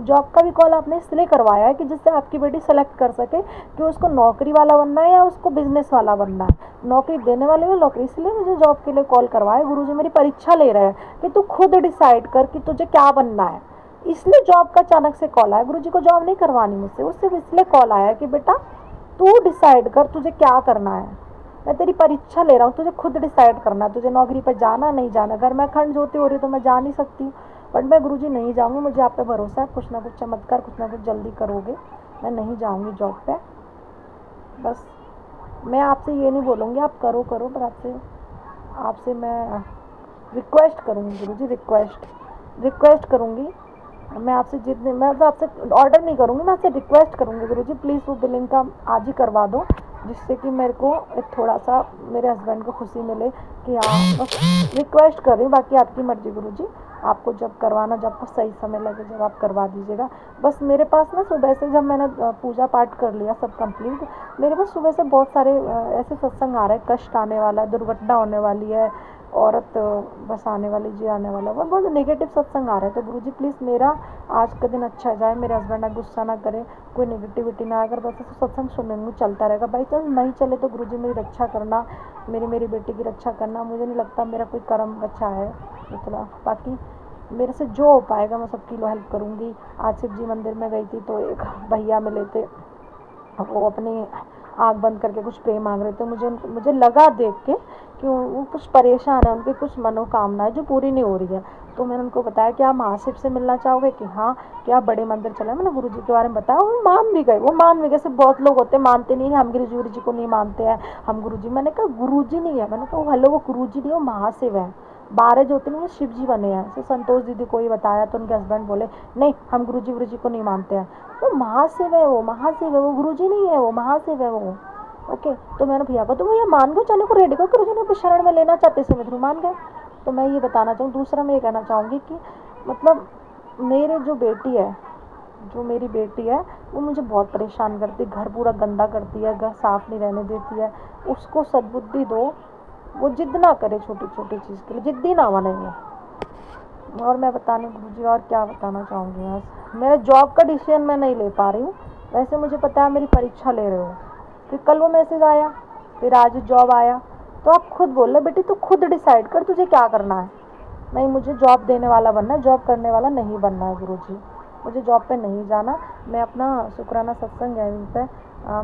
जॉब का भी कॉल आपने इसलिए करवाया है कि जिससे आपकी बेटी सेलेक्ट कर सके कि उसको नौकरी वाला बनना है या उसको बिजनेस वाला बनना है। नौकरी देने वाले में नौकरी, इसलिए मुझे जॉब के लिए कॉल करवाया। गुरुजी मेरी परीक्षा ले रहे हैं कि तू खुद डिसाइड कर कि तुझे क्या बनना है, इसलिए जॉब का अचानक से कॉल आया। गुरुजी को जॉब नहीं करवानी मुझसे, वो सिर्फ इसलिए कॉल आया कि बेटा तू डिसाइड कर तुझे क्या करना है, मैं तेरी परीक्षा ले रहा हूँ, तुझे खुद डिसाइड करना है, तुझे नौकरी पर जाना नहीं जाना। अगर मैं अखंड ज्योति हो रही तो मैं जा नहीं सकती, बट मैं गुरुजी नहीं जाऊँगी, मुझे आप पे भरोसा है, कुछ ना कुछ चमत्कार कुछ ना कुछ जल्दी करोगे। मैं नहीं जाऊँगी जॉब पे। बस मैं आपसे ये नहीं बोलूँगी आप करो, पर आपसे मैं रिक्वेस्ट करूँगी गुरुजी, रिक्वेस्ट करूँगी। मैं आपसे मैं तो आपसे ऑर्डर नहीं करूँगी, मैं आपसे रिक्वेस्ट करूँगी गुरुजी, प्लीज़ वो बिलिंग का आज ही करवा दो, जिससे कि मेरे को एक थोड़ा सा मेरे हस्बैंड को खुशी मिले कि हाँ, बस रिक्वेस्ट कर रही हूँ, बाकी आपकी मर्जी गुरुजी, आपको जब करवाना, जब आपको सही समय लगे जब आप करवा दीजिएगा। बस मेरे पास ना सुबह से जब मैंने पूजा पाठ कर लिया सब कंप्लीट, मेरे पास सुबह से बहुत सारे ऐसे सत्संग आ रहे हैं, कष्ट आने वाला है, दुर्घटना होने वाली है, औरत बस आने वाली जी आने वाला, वो बहुत नेगेटिव सत्संग आ रहे हैं। तो गुरुजी प्लीज़ मेरा आज का दिन अच्छा जाए, मेरे हस्बैंड ना गुस्सा ना करे, कोई नेगेटिविटी ना, अगर बस ऐसे सत्संग सुनने में चलता रहेगा, बाई चांस नहीं चले तो गुरुजी मेरी रक्षा करना, मेरी बेटी की रक्षा करना। मुझे नहीं लगता मेरा कोई कर्म अच्छा है इतना, बाकी मेरे से जो हो पाएगा मैं सबकी हेल्प करूँगी। आज शिव जी मंदिर में गई थी तो एक भैया मिले थे, वो अपनी आँख बंद करके कुछ प्रे मांग रहे थे। मुझे लगा देख के कि वो कुछ परेशान है, उनकी कुछ मनोकामना है जो पूरी नहीं हो रही है। तो मैंने उनको बताया कि आप महाशिव से मिलना चाहोगे कि हाँ, कि आप बड़े मंदिर चले। मैंने गुरुजी के बारे में बताया, वो मान भी गए। सिर्फ बहुत लोग होते मानते नहीं, हम गुरुजी को नहीं मानते हैं, हम गुरुजी। मैंने कहा गुरुजी नहीं है, मैंने कहा हेलो, वो गुरुजी नहीं, वो महाशिव है। 12 ज्योतिर्लिंग शिव जी बने हैं। तो संतोष दीदी को ही बताया तो उनके हस्बैंड बोले नहीं, हम गुरुजी को नहीं मानते हैं। तो महाशिव है वो गुरुजी नहीं है, वो महाशिव है वो। ओके, तो मैंने भैया को, तो भैया मान गए, चने को रेडी को गुरुजी ने शरण में लेना चाहते से मैं मान गए। तो मैं ये बताना चाहूँ, दूसरा मैं ये कहना चाहूँगी कि मतलब मेरी बेटी है वो मुझे बहुत परेशान करती है, घर पूरा गंदा करती है, घर साफ नहीं रहने देती है। उसको सद्बुद्धि दो, वो जिद ना करे छोटी छोटी चीज़ के लिए, जिद्दी ना बने वो। और मैं बताने गुरुजी और क्या बताना चाहूँगी, बस मेरे जॉब का डिसीजन मैं नहीं ले पा रही हूँ। वैसे मुझे पता है मेरी परीक्षा ले रहे हो, फिर कल वो मैसेज आया, फिर आज जॉब आया, तो आप खुद बोल रहे बेटी तू खुद डिसाइड कर तुझे क्या करना है। नहीं, मुझे जॉब देने वाला बनना है, जॉब करने वाला नहीं बनना है गुरुजी। मुझे जॉब पे नहीं जाना, मैं अपना शुक्राना सत्संग यहीं पे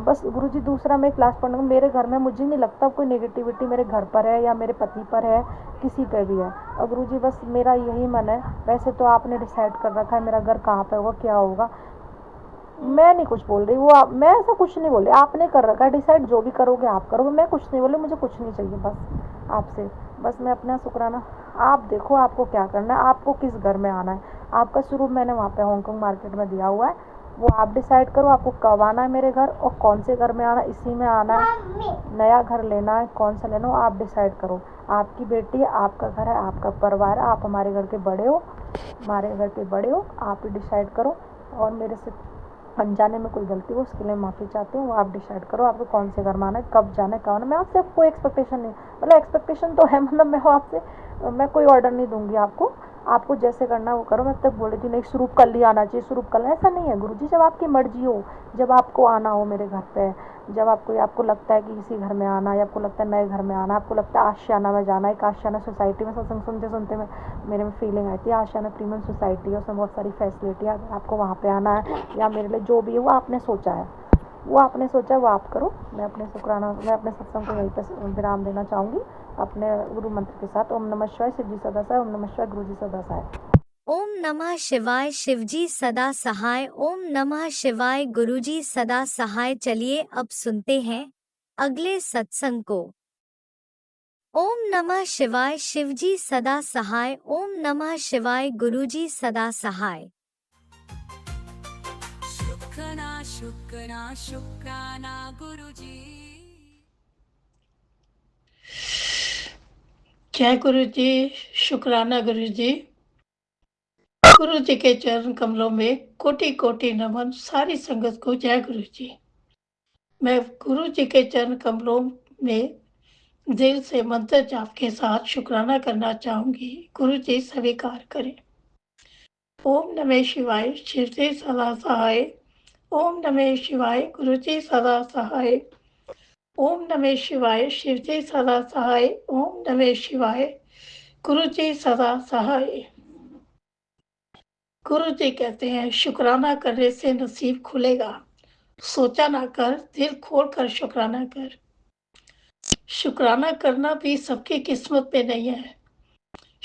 बस गुरुजी। दूसरा मैं क्लास पढ़ने को, मेरे घर में मुझे नहीं लगता कोई नेगेटिविटी मेरे घर पर है या मेरे पति पर है, किसी पे भी है। और गुरुजी बस मेरा यही मन है, वैसे तो आपने डिसाइड कर रखा है मेरा घर कहाँ पे होगा, क्या होगा, मैं नहीं कुछ बोल रही, वो मैं ऐसा कुछ नहीं बोल रही, आपने कर रखा है डिसाइड, जो भी करोगे आप करोगे, मैं कुछ नहीं बोल रही, मुझे कुछ नहीं चाहिए बस आपसे। बस मैं अपना शुक्राना, आप देखो आपको क्या करना है, आपको किस घर में आना है। आपका स्वरूप मैंने वहाँ पे हांगकांग मार्केट में दिया हुआ है, वो आप डिसाइड करो आपको कब आना है मेरे घर और कौन से घर में आना, इसी में आना है, नया घर लेना है, कौन सा लेना हो आप डिसाइड करो। आपकी बेटी है, आपका घर है, आपका परिवार है, आप हमारे घर के बड़े हो, आप ही डिसाइड करो। और मेरे से अनजाने में कोई गलती हो उसके लिए माफ़ी चाहती हूँ, वो आप डिसाइड करो आपको कौन से घर में आना है, कब जाना है, कब आना है। मैं आपसे कोई एक्सपेक्टेशन नहीं, मतलब एक्सपेक्टेशन तो है, मतलब मैं आपसे मैं कोई ऑर्डर नहीं दूंगी आपको, आपको जैसे करना वो करो। मैं तब बोल रही थी नहीं स्वरूप कल ही आना चाहिए, स्वरूप कल, ऐसा नहीं है गुरुजी, जब आपकी मर्जी हो, जब आपको आना हो मेरे घर पे, जब आपको लगता है कि किसी घर में आना, या आपको लगता है नए घर में आना, आपको लगता है आशियाना में जाना। एक आशियाना सोसाइटी में सत्संग सुनते सुनते मेरे में फीलिंग आई थी, आशियाना प्रीमियम सोसाइटी है, उसमें बहुत सारी फैसिलिटी है, अगर आपको वहाँ पे आना है या मेरे लिए जो भी है वो आपने सोचा है, वो आप करो। मैं अपने सत्संग को यहीं पर विराम देना चाहूँगी अपने गुरु मंत्र के साथ। ओम नमः शिवाय, शिव जी सदा सहाय। ओम नमः शिवाय, गुरु जी सदा सहाय। ओम नमः शिवाय, शिवजी सदा सहाय। ओम नमः शिवाय, गुरुजी सदा सहाय। चलिए अब सुनते हैं अगले सत्संग को। ओम नमः शिवाय, शिवजी सदा सहाय। ओम नमः शिवाय, गुरुजी सदा सहाय। शुक्राना शुक्राना शुक्राना गुरुजी। जय गुरु जी, शुक्राना गुरु जी। गुरु जी के चरण कमलों में कोटि कोटि नमन। सारी संगत को जय गुरु जी। मैं गुरु जी के चरण कमलों में दिल से मंत्र जाप के साथ शुक्राना करना चाहूंगी। गुरु जी स्वीकार करें। ओम नमः शिवाय, शिव जी सदा सहाय। ओम नमः शिवाय, गुरु जी सदा सहाय। ओम नमः शिवाय, शिव जी सदा सहाय। ओम नमः शिवाय, गुरु जी सदा सहाय। गुरु जी कहते हैं शुक्राना करने से नसीब खुलेगा। सोचा ना कर, दिल खोल कर शुक्राना कर। शुक्राना करना भी सबकी किस्मत में नहीं है।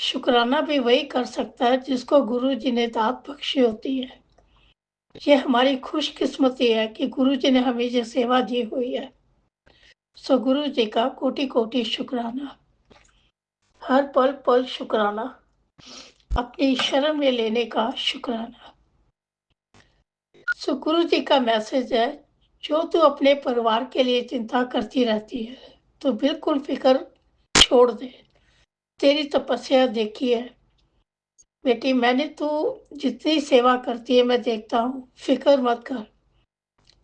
शुक्राना भी वही कर सकता है जिसको गुरु जी ने दात बख्शी होती है। ये हमारी खुशकिस्मती है कि गुरु जी ने हमें ये सेवा दी हुई है। सो गुरु जी का कोटि कोटि शुक्राना। हर पल पल शुक्राना। अपनी शरण में लेने का शुक्राना। सो गुरु जी का मैसेज है, जो तू अपने परिवार के लिए चिंता करती रहती है तो बिल्कुल फिक्र छोड़ दे। तेरी तपस्या देखी है बेटी मैंने, तू जितनी सेवा करती है मैं देखता हूँ। फिक्र मत कर।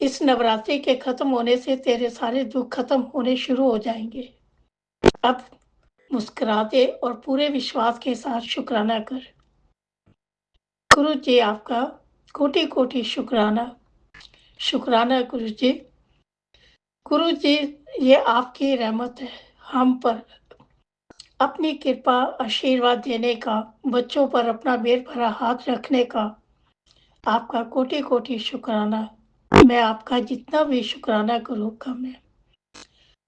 इस नवरात्रि के खत्म होने से तेरे सारे दुख खत्म होने शुरू हो जाएंगे। अब मुस्कुरा दे और पूरे विश्वास के साथ शुक्राना कर। गुरु जी आपका कोटि कोटि शुक्राना। शुक्राना गुरु जी। गुरु जी ये आपकी रहमत है हम पर, अपनी कृपा आशीर्वाद देने का, बच्चों पर अपना मेल भरा हाथ रखने का आपका कोटि कोटि शुक्राना। मैं आपका जितना भी शुक्राना करूँ कम है।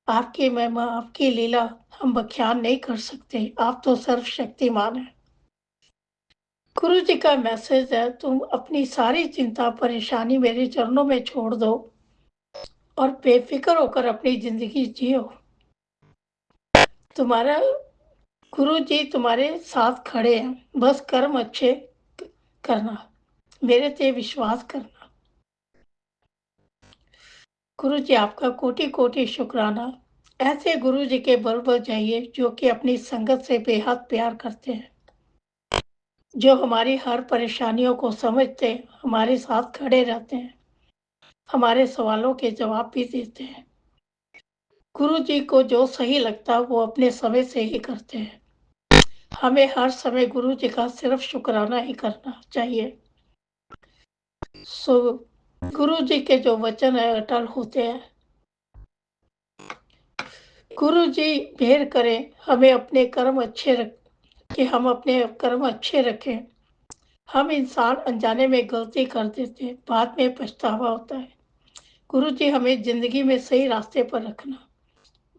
आपकी महिमा, आपकी लीला हम बख्यान नहीं कर सकते। आप तो सर्वशक्तिमान है। गुरु जी का मैसेज है, तुम अपनी सारी चिंता परेशानी मेरे चरणों में छोड़ दो और बेफिक्र होकर अपनी जिंदगी जियो। तुम्हारा गुरु जी तुम्हारे साथ खड़े हैं, बस कर्म अच्छे करना, मेरे से विश्वास करना। गुरु जी आपका कोटि कोटि शुक्राना। ऐसे गुरु जी के बल पर जाइए जो कि अपनी संगत से बेहद प्यार करते हैं, जो हमारी हर परेशानियों को समझते हैं, हमारे साथ खड़े रहते हैं, हमारे सवालों के जवाब भी देते हैं। गुरु जी को जो सही लगता है वो अपने समय से ही करते हैं। हमें हर समय गुरु जी का सिर्फ शुक्राना ही करना चाहिए। सो गुरु जी के जो वचन है अटल होते हैं। गुरु जी मेहर करें, हमें अपने कर्म अच्छे कि हम अपने कर्म अच्छे रखें। हम इंसान अनजाने में गलती कर देते हैं, बाद में पछतावा होता है। गुरु जी हमें जिंदगी में सही रास्ते पर रखना,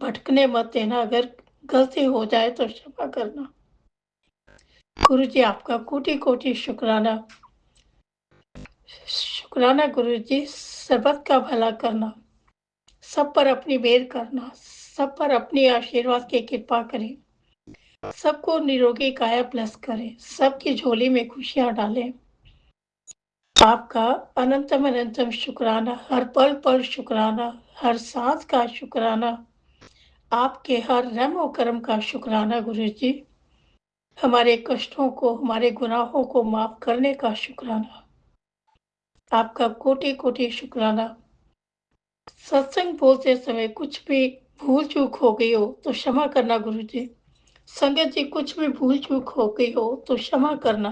भटकने मत देना। अगर गलती हो जाए तो क्षमा करना। गुरु जी आपका कोटि कोटि शुक्राना। शुक्राना गुरु जी। सबक का भला करना, सब पर अपनी मेहर करना, सब पर अपनी आशीर्वाद की कृपा करें, सबको निरोगी काया प्लस करें, सबकी झोली में खुशियां डालें। आपका अनंतम अनंतम शुक्राना। हर पल पल शुक्राना, हर सांस का शुक्राना, आपके हर रहम और करम का शुक्राना गुरु जी। हमारे कष्टों को, हमारे गुनाहों को माफ करने का शुक्राना। आपका कोटि कोटि शुक्राना। सत्संग बोलते समय कुछ भी भूल चूक हो गई हो तो क्षमा करना गुरु जी। संगत जी कुछ भी भूल चूक हो गई हो तो क्षमा करना।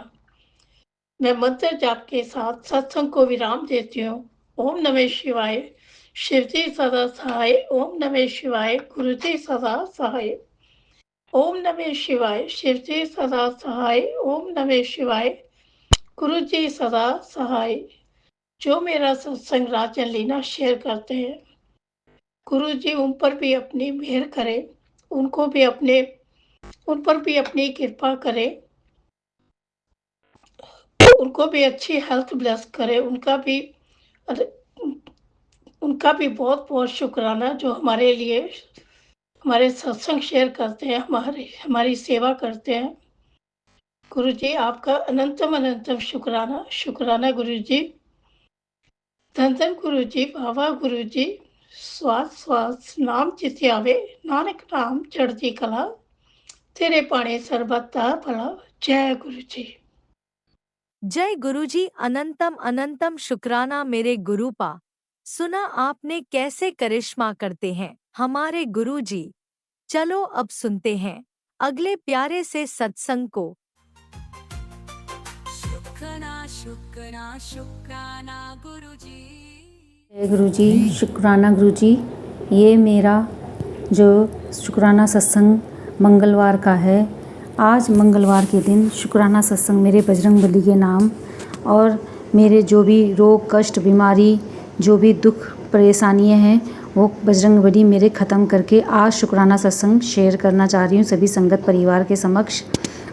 मैं मंत्र जाप के साथ सत्संग को विराम देती हूँ। ओम नमः शिवाय। शिव जी सदा सहाय। ओम नमः शिवाय। गुरु जी सदा सहाय। ओम नमः शिवाय। शिव जी सदा सहाय। ओम नमः शिवाय। गुरु जी सदा सहाय। जो मेरा सत्संग राजन लीना शेयर करते हैं, गुरु जी उन पर भी अपनी मेहर करे, उन पर भी अपनी कृपा करे, उनको भी अच्छी हेल्थ ब्लेस करे। उनका भी बहुत बहुत शुक्राना जो हमारे लिए हमारे सत्संग शेयर करते हैं, हमारी सेवा करते हैं। गुरु जी आपका अनंतम अनंतम शुक्राना। शुक्राना गुरु जी। धन धन गुरु जी। बाबा गुरु जी। स्वास स्वास नाम चित आवे, नानक नाम चढ़ती कला, तेरे पाने सरबत्ता भला। जय गुरु जी। जय गुरुजी। अनंतम अनंतम शुक्राना मेरे गुरुपा। सुना आपने कैसे करिश्मा करते हैं हमारे गुरुजी। चलो अब सुनते हैं अगले प्यारे से सत्संग को। शुक्राना शुक्राना शुक्राना गुरुजी। जय गुरु जी। शुक्राना गुरु जी। ये मेरा जो शुक्राना सत्संग मंगलवार का है, आज मंगलवार के दिन शुक्राना सत्संग मेरे बजरंगबली के नाम और मेरे जो भी रोग कष्ट बीमारी जो भी दुख परेशानियां हैं वो बजरंगबली मेरे ख़त्म करके आज शुक्राना सत्संग शेयर करना चाह रही हूँ सभी संगत परिवार के समक्ष।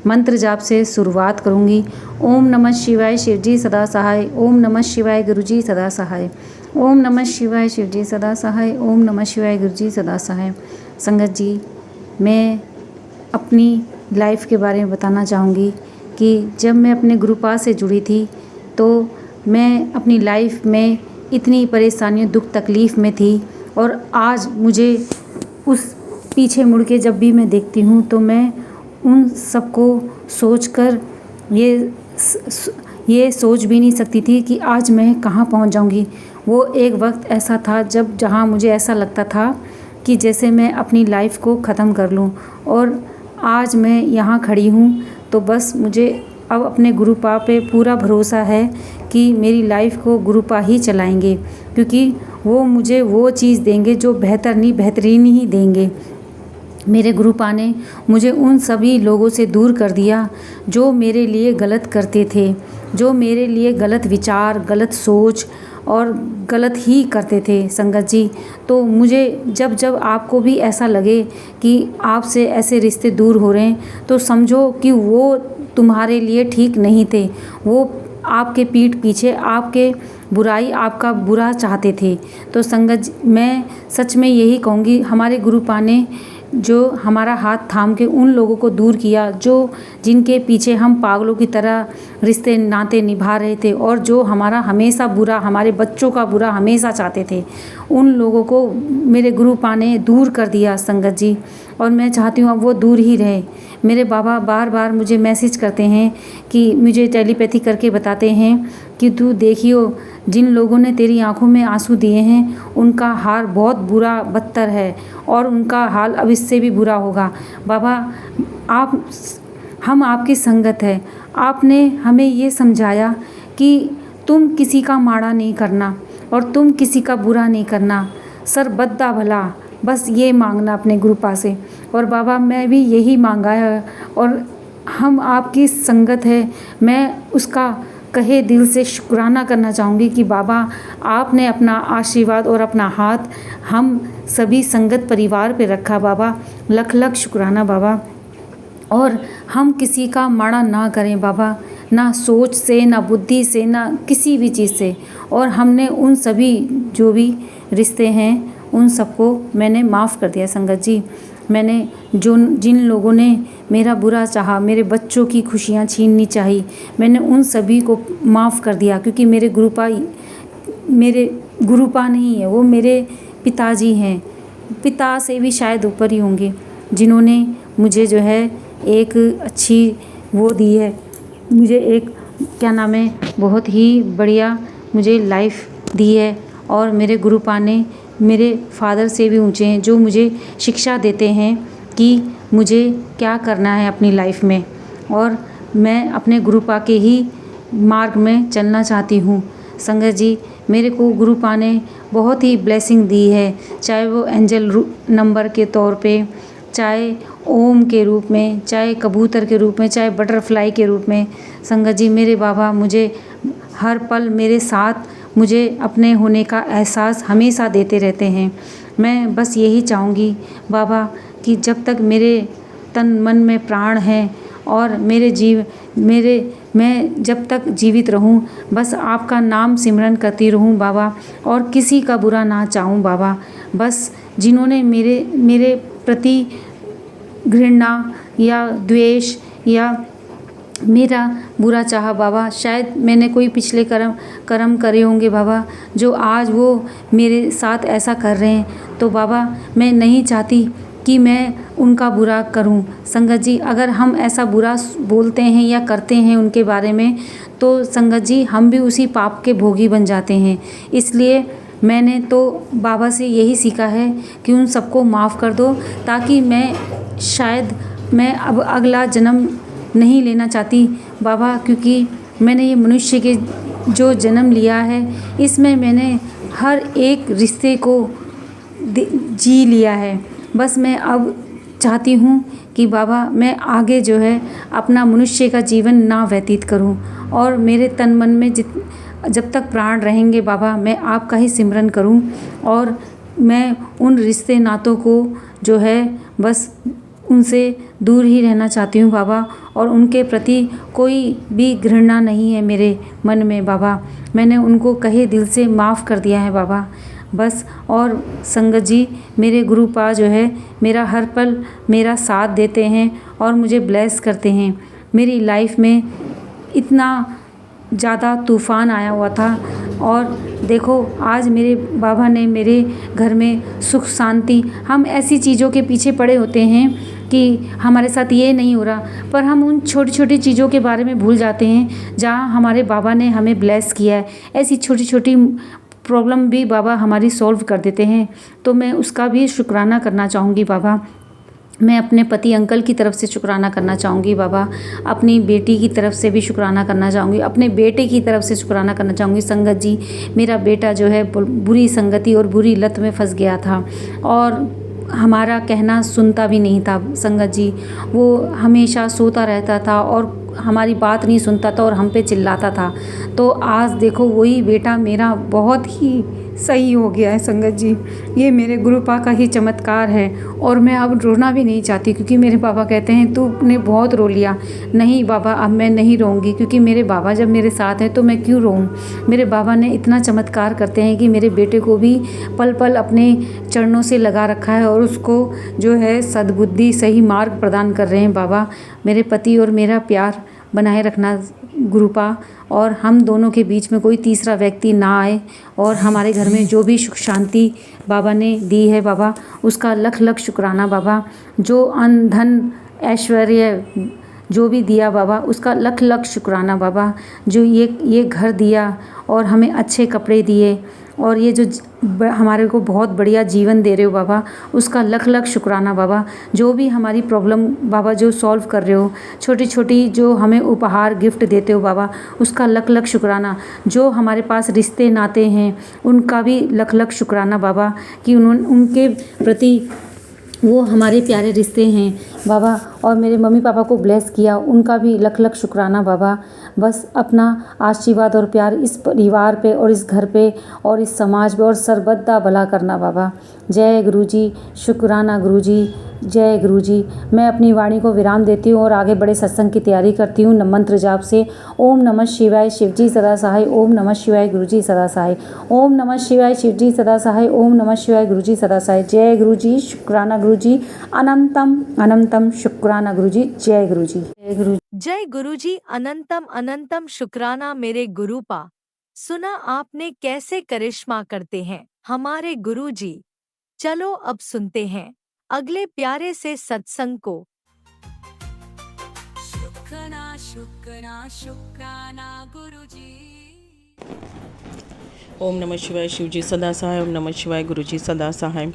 मंत्र जाप से शुरुआत करूँगी। ओम नमः शिवाय शिवजी सदा सहाय। ओम नमः शिवाय गुरुजी सदा सहाय। ओम नमः शिवाय शिवजी सदा सहाय। ओम नमः शिवाय गुरुजी सदा सहाय। संगत जी, मैं अपनी लाइफ के बारे में बताना चाहूँगी कि जब मैं अपने गुरुपा से जुड़ी थी तो मैं अपनी लाइफ में इतनी परेशानियों दुख तकलीफ़ में थी और आज मुझे उस पीछे मुड़ के जब भी मैं देखती हूँ तो मैं उन सबको सोचकर ये सोच भी नहीं सकती थी कि आज मैं कहाँ पहुँच जाऊँगी। वो एक वक्त ऐसा था जहाँ मुझे ऐसा लगता था कि जैसे मैं अपनी लाइफ को ख़त्म कर लूँ और आज मैं यहाँ खड़ी हूँ तो बस मुझे अब अपने गुरुपा पे पूरा भरोसा है कि मेरी लाइफ को गुरुपा ही चलाएंगे, क्योंकि वो मुझे वो चीज़ देंगे जो बेहतर नहीं बेहतरीन ही देंगे। मेरे गुरुपा ने मुझे उन सभी लोगों से दूर कर दिया जो मेरे लिए गलत करते थे, जो मेरे लिए गलत विचार गलत सोच और गलत ही करते थे। संगत जी, तो मुझे जब आपको भी ऐसा लगे कि आपसे ऐसे रिश्ते दूर हो रहे हैं तो समझो कि वो तुम्हारे लिए ठीक नहीं थे। वो आपके पीठ पीछे आपके बुराई आपका बुरा चाहते थे। तो संगत जी, मैं सच में यही कहूँगी, हमारे गुरुपा ने जो हमारा हाथ थाम के उन लोगों को दूर किया जिनके पीछे हम पागलों की तरह रिश्ते नाते निभा रहे थे और जो हमारा हमेशा बुरा, हमारे बच्चों का बुरा हमेशा चाहते थे, उन लोगों को मेरे गुरुपा ने दूर कर दिया संगत जी। और मैं चाहती हूँ अब वो दूर ही रहे। मेरे बाबा बार बार मुझे मैसेज करते हैं कि मुझे टेलीपैथी करके बताते हैं कि तू देखियो, जिन लोगों ने तेरी आंखों में आंसू दिए हैं उनका हाल बहुत बुरा बदतर है और उनका हाल अब इससे भी बुरा होगा। बाबा, हम आपकी संगत है। आपने हमें ये समझाया कि तुम किसी का माड़ा नहीं करना और तुम किसी का बुरा नहीं करना, सर बद्दा भला, बस ये मांगना अपने गुरुपा से। और बाबा, मैं भी यही मांगा है और हम आपकी संगत है, मैं उसका कहे दिल से शुक्राना करना चाहूँगी कि बाबा आपने अपना आशीर्वाद और अपना हाथ हम सभी संगत परिवार पे रखा। बाबा लख लख शुक्राना बाबा। और हम किसी का माड़ा ना करें बाबा, ना सोच से ना बुद्धि से ना किसी भी चीज़ से। और हमने उन सभी जो भी रिश्ते हैं उन सबको मैंने माफ़ कर दिया संगत जी। मैंने जिन लोगों ने मेरा बुरा चाहा, मेरे बच्चों की खुशियाँ छीननी चाही, मैंने उन सभी को माफ़ कर दिया, क्योंकि मेरे गुरुपा नहीं है, वो मेरे पिताजी हैं। पिता से भी शायद ऊपर ही होंगे, जिन्होंने मुझे जो है एक अच्छी वो दी है, मुझे एक क्या नाम है बहुत ही बढ़िया मुझे लाइफ दी है। और मेरे गुरुपा ने मेरे फादर से भी ऊंचे हैं, जो मुझे शिक्षा देते हैं कि मुझे क्या करना है अपनी लाइफ में, और मैं अपने गुरुपा के ही मार्ग में चलना चाहती हूँ। संगत जी, मेरे को गुरुपा ने बहुत ही ब्लेसिंग दी है, चाहे वो एंजल नंबर के तौर पे, चाहे ओम के रूप में, चाहे कबूतर के रूप में, चाहे बटरफ्लाई के रूप में। संगत जी, मेरे बाबा मुझे हर पल मेरे साथ मुझे अपने होने का एहसास हमेशा देते रहते हैं। मैं बस यही चाहूँगी बाबा कि जब तक मेरे तन मन में प्राण हैं और मैं जब तक जीवित रहूं, बस आपका नाम सिमरन करती रहूं बाबा, और किसी का बुरा ना चाहूं बाबा। बस जिन्होंने मेरे प्रति घृणा या द्वेष या मेरा बुरा चाहा बाबा, शायद मैंने कोई पिछले कर्म करे होंगे बाबा, जो आज वो मेरे साथ ऐसा कर रहे हैं। तो बाबा, मैं नहीं चाहती कि मैं उनका बुरा करूं। संगत जी, अगर हम ऐसा बुरा बोलते हैं या करते हैं उनके बारे में, तो संगत जी हम भी उसी पाप के भोगी बन जाते हैं। इसलिए मैंने तो बाबा से यही सीखा है कि उन सबको माफ़ कर दो, ताकि मैं अब अगला जन्म नहीं लेना चाहती बाबा, क्योंकि मैंने ये मनुष्य के जो जन्म लिया है, इसमें मैंने हर एक रिश्ते को जी लिया है। बस मैं अब चाहती हूँ कि बाबा मैं आगे जो है अपना मनुष्य का जीवन ना व्यतीत करूँ, और मेरे तन मन में जब तक प्राण रहेंगे बाबा, मैं आपका ही सिमरन करूँ, और मैं उन रिश्ते नातों को जो है बस उनसे दूर ही रहना चाहती हूँ बाबा, और उनके प्रति कोई भी घृणा नहीं है मेरे मन में बाबा। मैंने उनको कहे दिल से माफ़ कर दिया है बाबा बस। और संगत जी, मेरे गुरुपा जो है मेरा हर पल मेरा साथ देते हैं और मुझे ब्लेस करते हैं। मेरी लाइफ में इतना ज़्यादा तूफ़ान आया हुआ था, और देखो आज मेरे बाबा ने मेरे घर में सुख शांति, हम ऐसी चीज़ों के पीछे पड़े होते हैं कि हमारे साथ ये नहीं हो रहा, पर हम उन छोटी छोटी चीज़ों के बारे में भूल जाते हैं जहाँ हमारे बाबा ने हमें ब्लेस किया है। ऐसी छोटी छोटी प्रॉब्लम भी बाबा हमारी सॉल्व कर देते हैं, तो मैं उसका भी शुक्राना करना चाहूँगी बाबा। मैं अपने पति अंकल की तरफ से शुक्राना करना चाहूँगी बाबा, अपनी बेटी की तरफ से भी शुक्राना करना चाहूँगी, अपने बेटे की तरफ से शुक्राना करना चाहूँगी। संगत जी, मेरा बेटा जो है बुरी संगति और बुरी लत में फंस गया था, और हमारा कहना सुनता भी नहीं था संगत जी। वो हमेशा सोता रहता था और हमारी बात नहीं सुनता था और हम पे चिल्लाता था। तो आज देखो वही बेटा मेरा बहुत ही सही हो गया है संगत जी। ये मेरे गुरुपा का ही चमत्कार है, और मैं अब रोना भी नहीं चाहती, क्योंकि मेरे पापा कहते हैं तूने बहुत रो लिया। नहीं बाबा, अब मैं नहीं रोऊंगी, क्योंकि मेरे बाबा जब मेरे साथ हैं तो मैं क्यों रोऊं। मेरे बाबा ने इतना चमत्कार करते हैं कि मेरे बेटे को भी पल पल अपने चरणों से लगा रखा है, और उसको जो है सद्बुद्धि सही मार्ग प्रदान कर रहे हैं बाबा। मेरे पति और मेरा प्यार बनाए रखना गुरुपा, और हम दोनों के बीच में कोई तीसरा व्यक्ति ना आए, और हमारे घर में जो भी सुख शांति बाबा ने दी है बाबा, उसका लख लख शुक्राना बाबा। जो अन्न धन ऐश्वर्य जो भी दिया बाबा, उसका लख लख शुक्राना बाबा। जो ये घर दिया और हमें अच्छे कपड़े दिए, और ये जो हमारे को बहुत बढ़िया जीवन दे रहे हो बाबा, उसका लख लख शुक्राना बाबा। जो भी हमारी प्रॉब्लम बाबा जो सॉल्व कर रहे हो, छोटी छोटी जो हमें उपहार गिफ्ट देते हो बाबा, उसका लख लख शुक्राना। जो हमारे पास रिश्ते नाते हैं, उनका भी लख लख शुक्राना बाबा, कि उनके प्रति वो हमारे प्यारे रिश्ते हैं बाबा, और मेरे मम्मी पापा को ब्लेस किया, उनका भी लख लख शुक्राना बाबा। बस अपना आशीर्वाद और प्यार इस परिवार पे और इस घर पे और इस समाज पे और सर्वदा भला करना बाबा। जय गुरु जी, शुक्राना गुरु जी, जय गुरु जी। मैं अपनी वाणी को विराम देती हूँ और आगे बड़े सत्संग की तैयारी करती हूँ मंत्र जाप से। ओम नमः शिवाय, शिवजी सदा सहाय। ओम नमः शिवाय, गुरुजी सदा सहाय। ओम नमः शिवाय, शिवजी सदा सहाय। ओम नमः शिवाय, गुरुजी सदा सहाय। जय गुरु जी, शुक्राना गुरु जी, अनंतम अनंतम शुक्राना गुरु जी। जय गुरु जी, जय गुरु। जय गुरुजी, अनंतम अनंतम शुक्राना मेरे गुरुपा। सुना आपने कैसे करिश्मा करते हैं हमारे गुरुजी। चलो अब सुनते हैं अगले प्यारे से सत्संग को। शुक्राना शुक्राना शुक्राना गुरुजी। ओम नमः शिवाय शिवजी सदा सहाय। ओम नमः शिवाय गुरुजी सदा सहाय।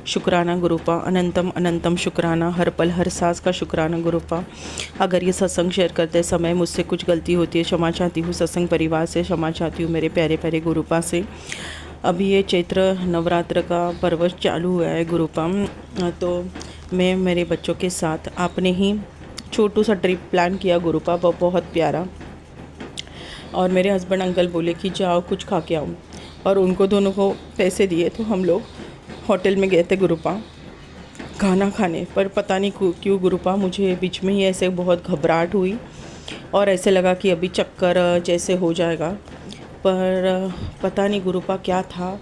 शुक्राना गुरुपा, अनंतम अनंतम शुक्राना, हर पल हर सांस का शुक्राना गुरुपा। अगर ये सत्संग शेयर करते समय मुझसे कुछ गलती होती है, क्षमा चाहती हूँ सत्संग परिवार से, क्षमा चाहती हूँ मेरे प्यारे प्यारे गुरुपा से। अभी ये चैत्र नवरात्र का पर्व चालू हुआ है गुरुपा, तो मैं मेरे बच्चों के साथ आपने ही छोटू सा ट्रिप प्लान किया गुरुपा, बहुत प्यारा। और मेरे हस्बैंड अंकल बोले कि जाओ कुछ खा के आओ, और उनको दोनों को पैसे दिए, तो हम लोग होटल में गए थे गुरुपा खाना खाने। पर पता नहीं क्यों गुरुपा मुझे बीच में ही ऐसे बहुत घबराहट हुई और ऐसे लगा कि अभी चक्कर जैसे हो जाएगा, पर पता नहीं गुरुपा क्या था,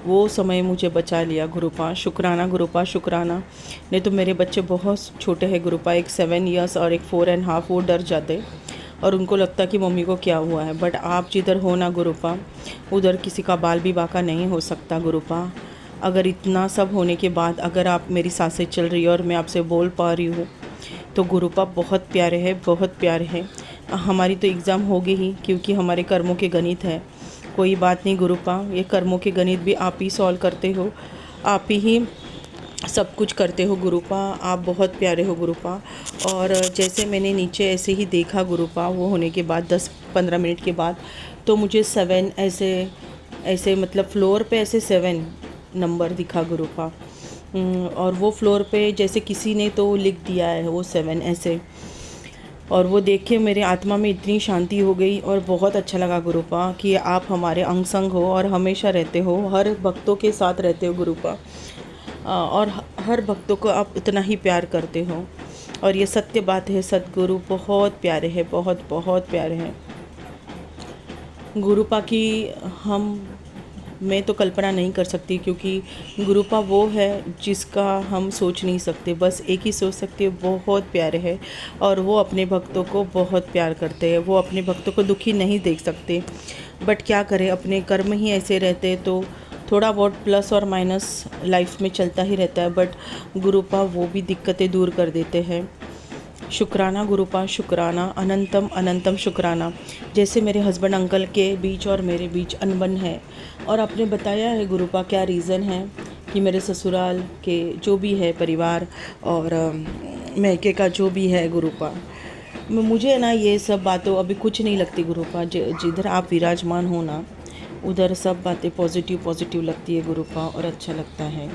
वो समय मुझे बचा लिया गुरुपा। शुक्राना गुरुपा, शुक्राना। नहीं तो मेरे बच्चे बहुत छोटे हैं गुरुपा, एक 7 इयर्स और एक 4.5, वो डर जाते और उनको लगता कि मम्मी को क्या हुआ है। बट आप जिधर हो ना गुरुपा, उधर किसी का बाल भी बाका नहीं हो सकता गुरुपा। अगर इतना सब होने के बाद अगर आप मेरी सांसें चल रही है और मैं आपसे बोल पा रही हूँ, तो गुरुपा बहुत प्यारे हैं, बहुत प्यारे हैं। हमारी तो एग्ज़ाम होगी ही, क्योंकि हमारे कर्मों के गणित है। कोई बात नहीं गुरुपा, ये कर्मों के गणित भी आप ही सॉल्व करते हो, आप ही सब कुछ करते हो गुरुपा। आप बहुत प्यारे हो गुरुपा। और जैसे मैंने नीचे ऐसे ही देखा गुरुपा, वो होने के बाद 10-15 मिनट के बाद, तो मुझे 7 ऐसे मतलब फ्लोर पे ऐसे 7 नंबर दिखा गुरुपा। और वो फ्लोर पे जैसे किसी ने तो लिख दिया है वो 7 ऐसे, और वो देख के मेरे आत्मा में इतनी शांति हो गई और बहुत अच्छा लगा गुरुपा कि आप हमारे अंग संग हो और हमेशा रहते हो, हर भक्तों के साथ रहते हो गुरुपा, और हर भक्तों को आप उतना ही प्यार करते हो। और ये सत्य बात है, सद्गुरु बहुत प्यारे हैं, बहुत बहुत प्यारे हैं गुरुपा की। मैं तो कल्पना नहीं कर सकती, क्योंकि गुरुपा वो है जिसका हम सोच नहीं सकते, बस एक ही सोच सकते हैं, बहुत प्यारे हैं। और वो अपने भक्तों को बहुत प्यार करते हैं, वो अपने भक्तों को दुखी नहीं देख सकते। बट क्या करें, अपने कर्म ही ऐसे रहते, तो थोड़ा बहुत प्लस और माइनस लाइफ में चलता ही रहता है। बट गुरुपा वो भी दिक्कतें दूर कर देते हैं। शुक्राना गुरुपा, शुक्राना, अनंतम अनंतम शुक्राना। जैसे मेरे हस्बैंड अंकल के बीच और मेरे बीच अनबन है, और आपने बताया है गुरुपा क्या रीज़न है कि मेरे ससुराल के जो भी है परिवार और मैके का जो भी है गुरुपा, मुझे ना ये सब बातों अभी कुछ नहीं लगती गुरुपा। जिधर आप विराजमान हो ना, उधर सब बातें पॉजिटिव लगती है गुरुपा, और अच्छा लगता है।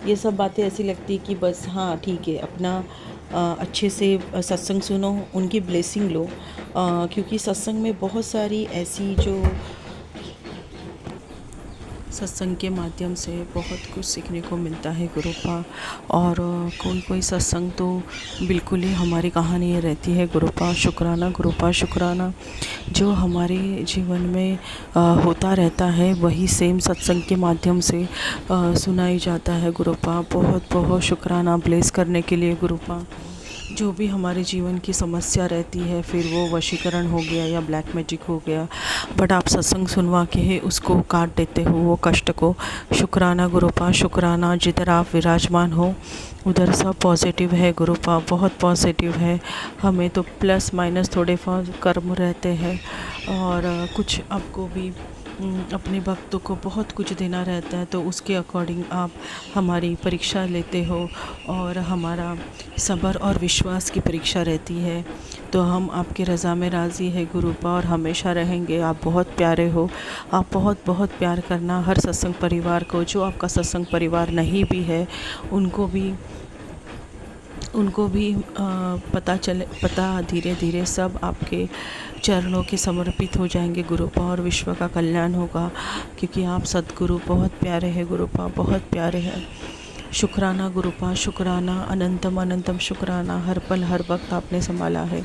ये सब बातें ऐसी लगती कि बस हाँ ठीक है, अपना अच्छे से सत्संग सुनो, उनकी ब्लेसिंग लो, क्योंकि सत्संग में बहुत सारी ऐसी जो सत्संग के माध्यम से बहुत कुछ सीखने को मिलता है गुरुपा। और कोई सत्संग तो बिल्कुल ही हमारी कहानी रहती है गुरुपा। शुक्राना गुरुपा, शुक्राना। जो हमारे जीवन में होता रहता है, वही सेम सत्संग के माध्यम से सुनाई जाता है गुरुपा। बहुत बहुत शुक्राना ब्लेस करने के लिए गुरुपा। जो भी हमारे जीवन की समस्या रहती है, फिर वो वशीकरण हो गया या ब्लैक मैजिक हो गया, बट आप सत्संग सुनवा के उसको काट देते हो वो कष्ट को। शुक्राना गुरुपा, शुक्राना। जिधर आप विराजमान हो उधर सब पॉजिटिव है गुरुपा, बहुत पॉजिटिव है। हमें तो प्लस माइनस थोड़े कर्म रहते हैं, और कुछ आपको भी अपने भक्तों को बहुत कुछ देना रहता है, तो उसके अकॉर्डिंग आप हमारी परीक्षा लेते हो, और हमारा सब्र और विश्वास की परीक्षा रहती है। तो हम आपकी रज़ा में राज़ी है गुरुपा, और हमेशा रहेंगे। आप बहुत प्यारे हो, आप बहुत बहुत प्यार करना हर सत्संग परिवार को। जो आपका सत्संग परिवार नहीं भी है, उनको भी पता धीरे धीरे सब आपके चरणों के समर्पित हो जाएंगे गुरुपा, और विश्व का कल्याण होगा, क्योंकि आप सद्गुरु बहुत प्यारे हैं गुरुपा, बहुत प्यारे हैं। शुक्राना गुरुपा, शुक्राना, अनंतम अनंतम शुक्राना। हर पल हर वक्त आपने संभाला है।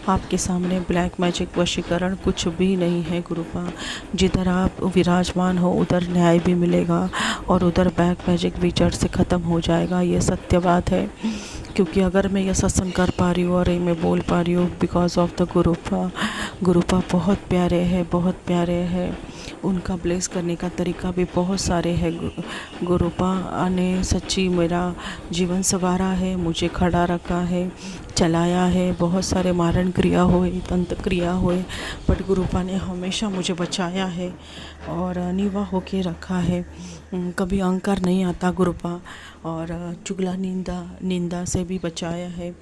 आपके सामने ब्लैक मैजिक वशीकरण कुछ भी नहीं है गुरुपा। जिधर आप विराजमान हो उधर न्याय भी मिलेगा, और उधर ब्लैक मैजिक भी जड़ से ख़त्म हो जाएगा। ये सत्य बात है, क्योंकि अगर मैं यह सत्संग कर पा रही हूँ और ये मैं बोल पा रही हूँ बिकॉज ऑफ द गुरुपा। गुरुपा बहुत प्यारे हैं, बहुत प्यारे हैं। उनका ब्लेस करने का तरीका भी बहुत सारे हैं। गुरुपा ने सच्ची मेरा जीवन संवारा है, मुझे खड़ा रखा है, चलाया है। बहुत सारे मारण क्रिया हुए, तंत्र क्रिया हुए, बट बट गुरुपा ने हमेशा मुझे बचाया है और निवा होके रखा है। कभी अहंकार नहीं आता गुरुपा, और चुगला निंदा से भी बचाया है।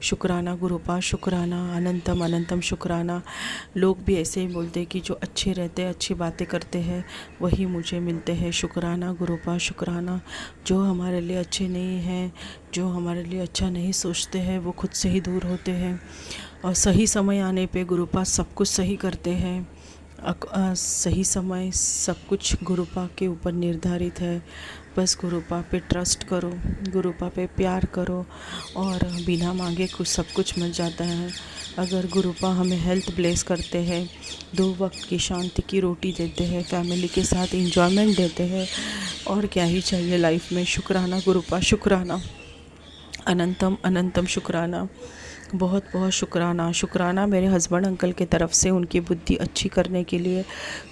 शुक्राना गुरुपा, शुक्राना, अनंतम अनंतम शुक्राना। लोग भी ऐसे ही बोलते हैं कि जो अच्छे रहते हैं, अच्छी बातें करते हैं, वही मुझे मिलते हैं। शुक्राना गुरुपा, शुक्राना। जो हमारे लिए अच्छे नहीं हैं, जो हमारे लिए अच्छा नहीं सोचते हैं, वो खुद से ही दूर होते हैं, और सही समय आने पे गुरुपा सब कुछ सही करते हैं। सही समय सब कुछ गुरुपा के ऊपर निर्धारित है। बस गुरुपा पे ट्रस्ट करो, गुरुपा पे प्यार करो, और बिना मांगे कुछ सब कुछ मिल जाता है। अगर गुरुपा हमें हेल्थ ब्लेस करते हैं, 2 वक्त की शांति की रोटी देते हैं, फैमिली के साथ एंजॉयमेंट देते हैं, और क्या ही चाहिए लाइफ में। शुक्राना गुरुपा, शुक्राना, अनंतम अनंतम शुक्राना, बहुत बहुत शुक्राना। शुक्राना मेरे हस्बैंड अंकल के तरफ से उनकी बुद्धि अच्छी करने के लिए,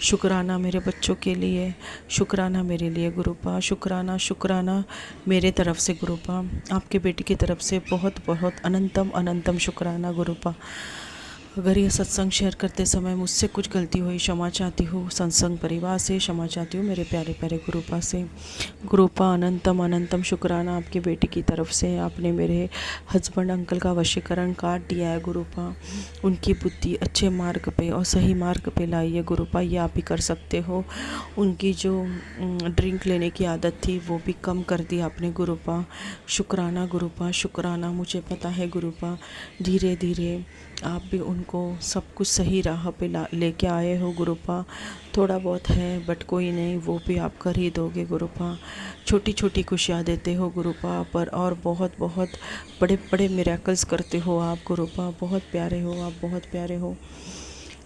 शुक्राना मेरे बच्चों के लिए, शुक्राना मेरे लिए गुरुपा, शुक्राना शुक्राना मेरे तरफ से गुरुपा, आपके बेटी की तरफ से बहुत बहुत अनंतम अनंतम शुक्राना गुरुपा। अगर ये सत्संग शेयर करते समय मुझसे कुछ गलती हुई, क्षमा चाहती हूँ। सत्संग परिवार से क्षमा चाहती हूँ, मेरे प्यारे प्यारे गुरुपा से। गुरुपा अनंतम अनंतम शुक्राना आपकी बेटी की तरफ से। आपने मेरे हस्बैंड अंकल का वशीकरण काट दिया है गुरुपा। उनकी बुद्धि अच्छे मार्ग पे और सही मार्ग पे लाई है गुरुपा, ये आप ही कर सकते हो। उनकी जो ड्रिंक लेने की आदत थी वो भी कम कर दी आपने गुरुपा। शुक्राना गुरुपा, शुक्राना। मुझे पता है गुरुपा, धीरे धीरे आप भी उनको सब कुछ सही राह पे लेके आए हो गुरुपा। थोड़ा बहुत है बट कोई नहीं, वो भी आप कर ही दोगे गुरुपा। छोटी छोटी खुशियाँ देते हो गुरुपा पर, और बहुत बहुत बड़े बड़े मिरेकल्स करते हो आप गुरुपा। बहुत प्यारे हो आप, बहुत प्यारे हो।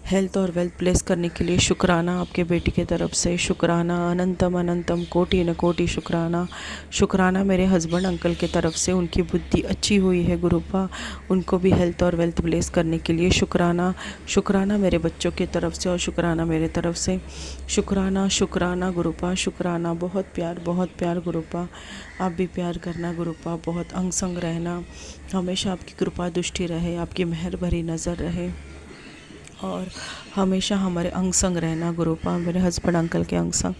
हेल्थ और वेल्थ ब्लेस करने के लिए शुक्राना आपके बेटी की तरफ से। शुक्राना अनंतम अनंतम, कोटि न कोटि शुक्राना। शुक्राना मेरे हस्बैंड अंकल के तरफ से, उनकी बुद्धि अच्छी हुई है गुरुपा, उनको भी हेल्थ और वेल्थ ब्लेस करने के लिए शुक्राना। शुक्राना मेरे बच्चों की तरफ से, और शुक्राना मेरे तरफ से। शुक्राना शुक्राना गुरुपा, शुक्राना। बहुत प्यार गुरुपा। आप भी प्यार करना गुरुपा, बहुत अंग संग रहना। हमेशा आपकी कृपा दृष्टि रहे, आपकी मेहर भरी नज़र रहे, और हमेशा हमारे अंग संग रहना गुरुपा, मेरे हस्बैंड अंकल के अंग संग,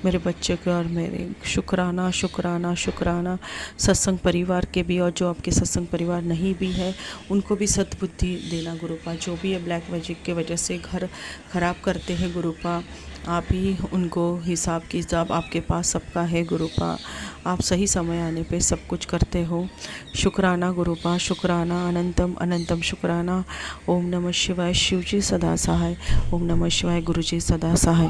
मेरे बच्चे के और मेरे। शुक्राना शुक्राना शुक्राना। सत्संग परिवार के भी, और जो आपके सत्संग परिवार नहीं भी है उनको भी सद्बुद्धि देना गुरुपा। जो भी है ब्लैक मैजिक के वजह से घर ख़राब करते हैं गुरुपा, आप ही उनको हिसाब किताब आपके पास सबका है गुरुपा। आप सही समय आने पे सब कुछ करते हो। शुक्राना गुरुपा, शुक्राना अनंतम अनंतम शुक्राना। ओम नमः शिवाय। शिव जी सदा सहाय। ओम नमः शिवाय। गुरु जी सदा सहाय।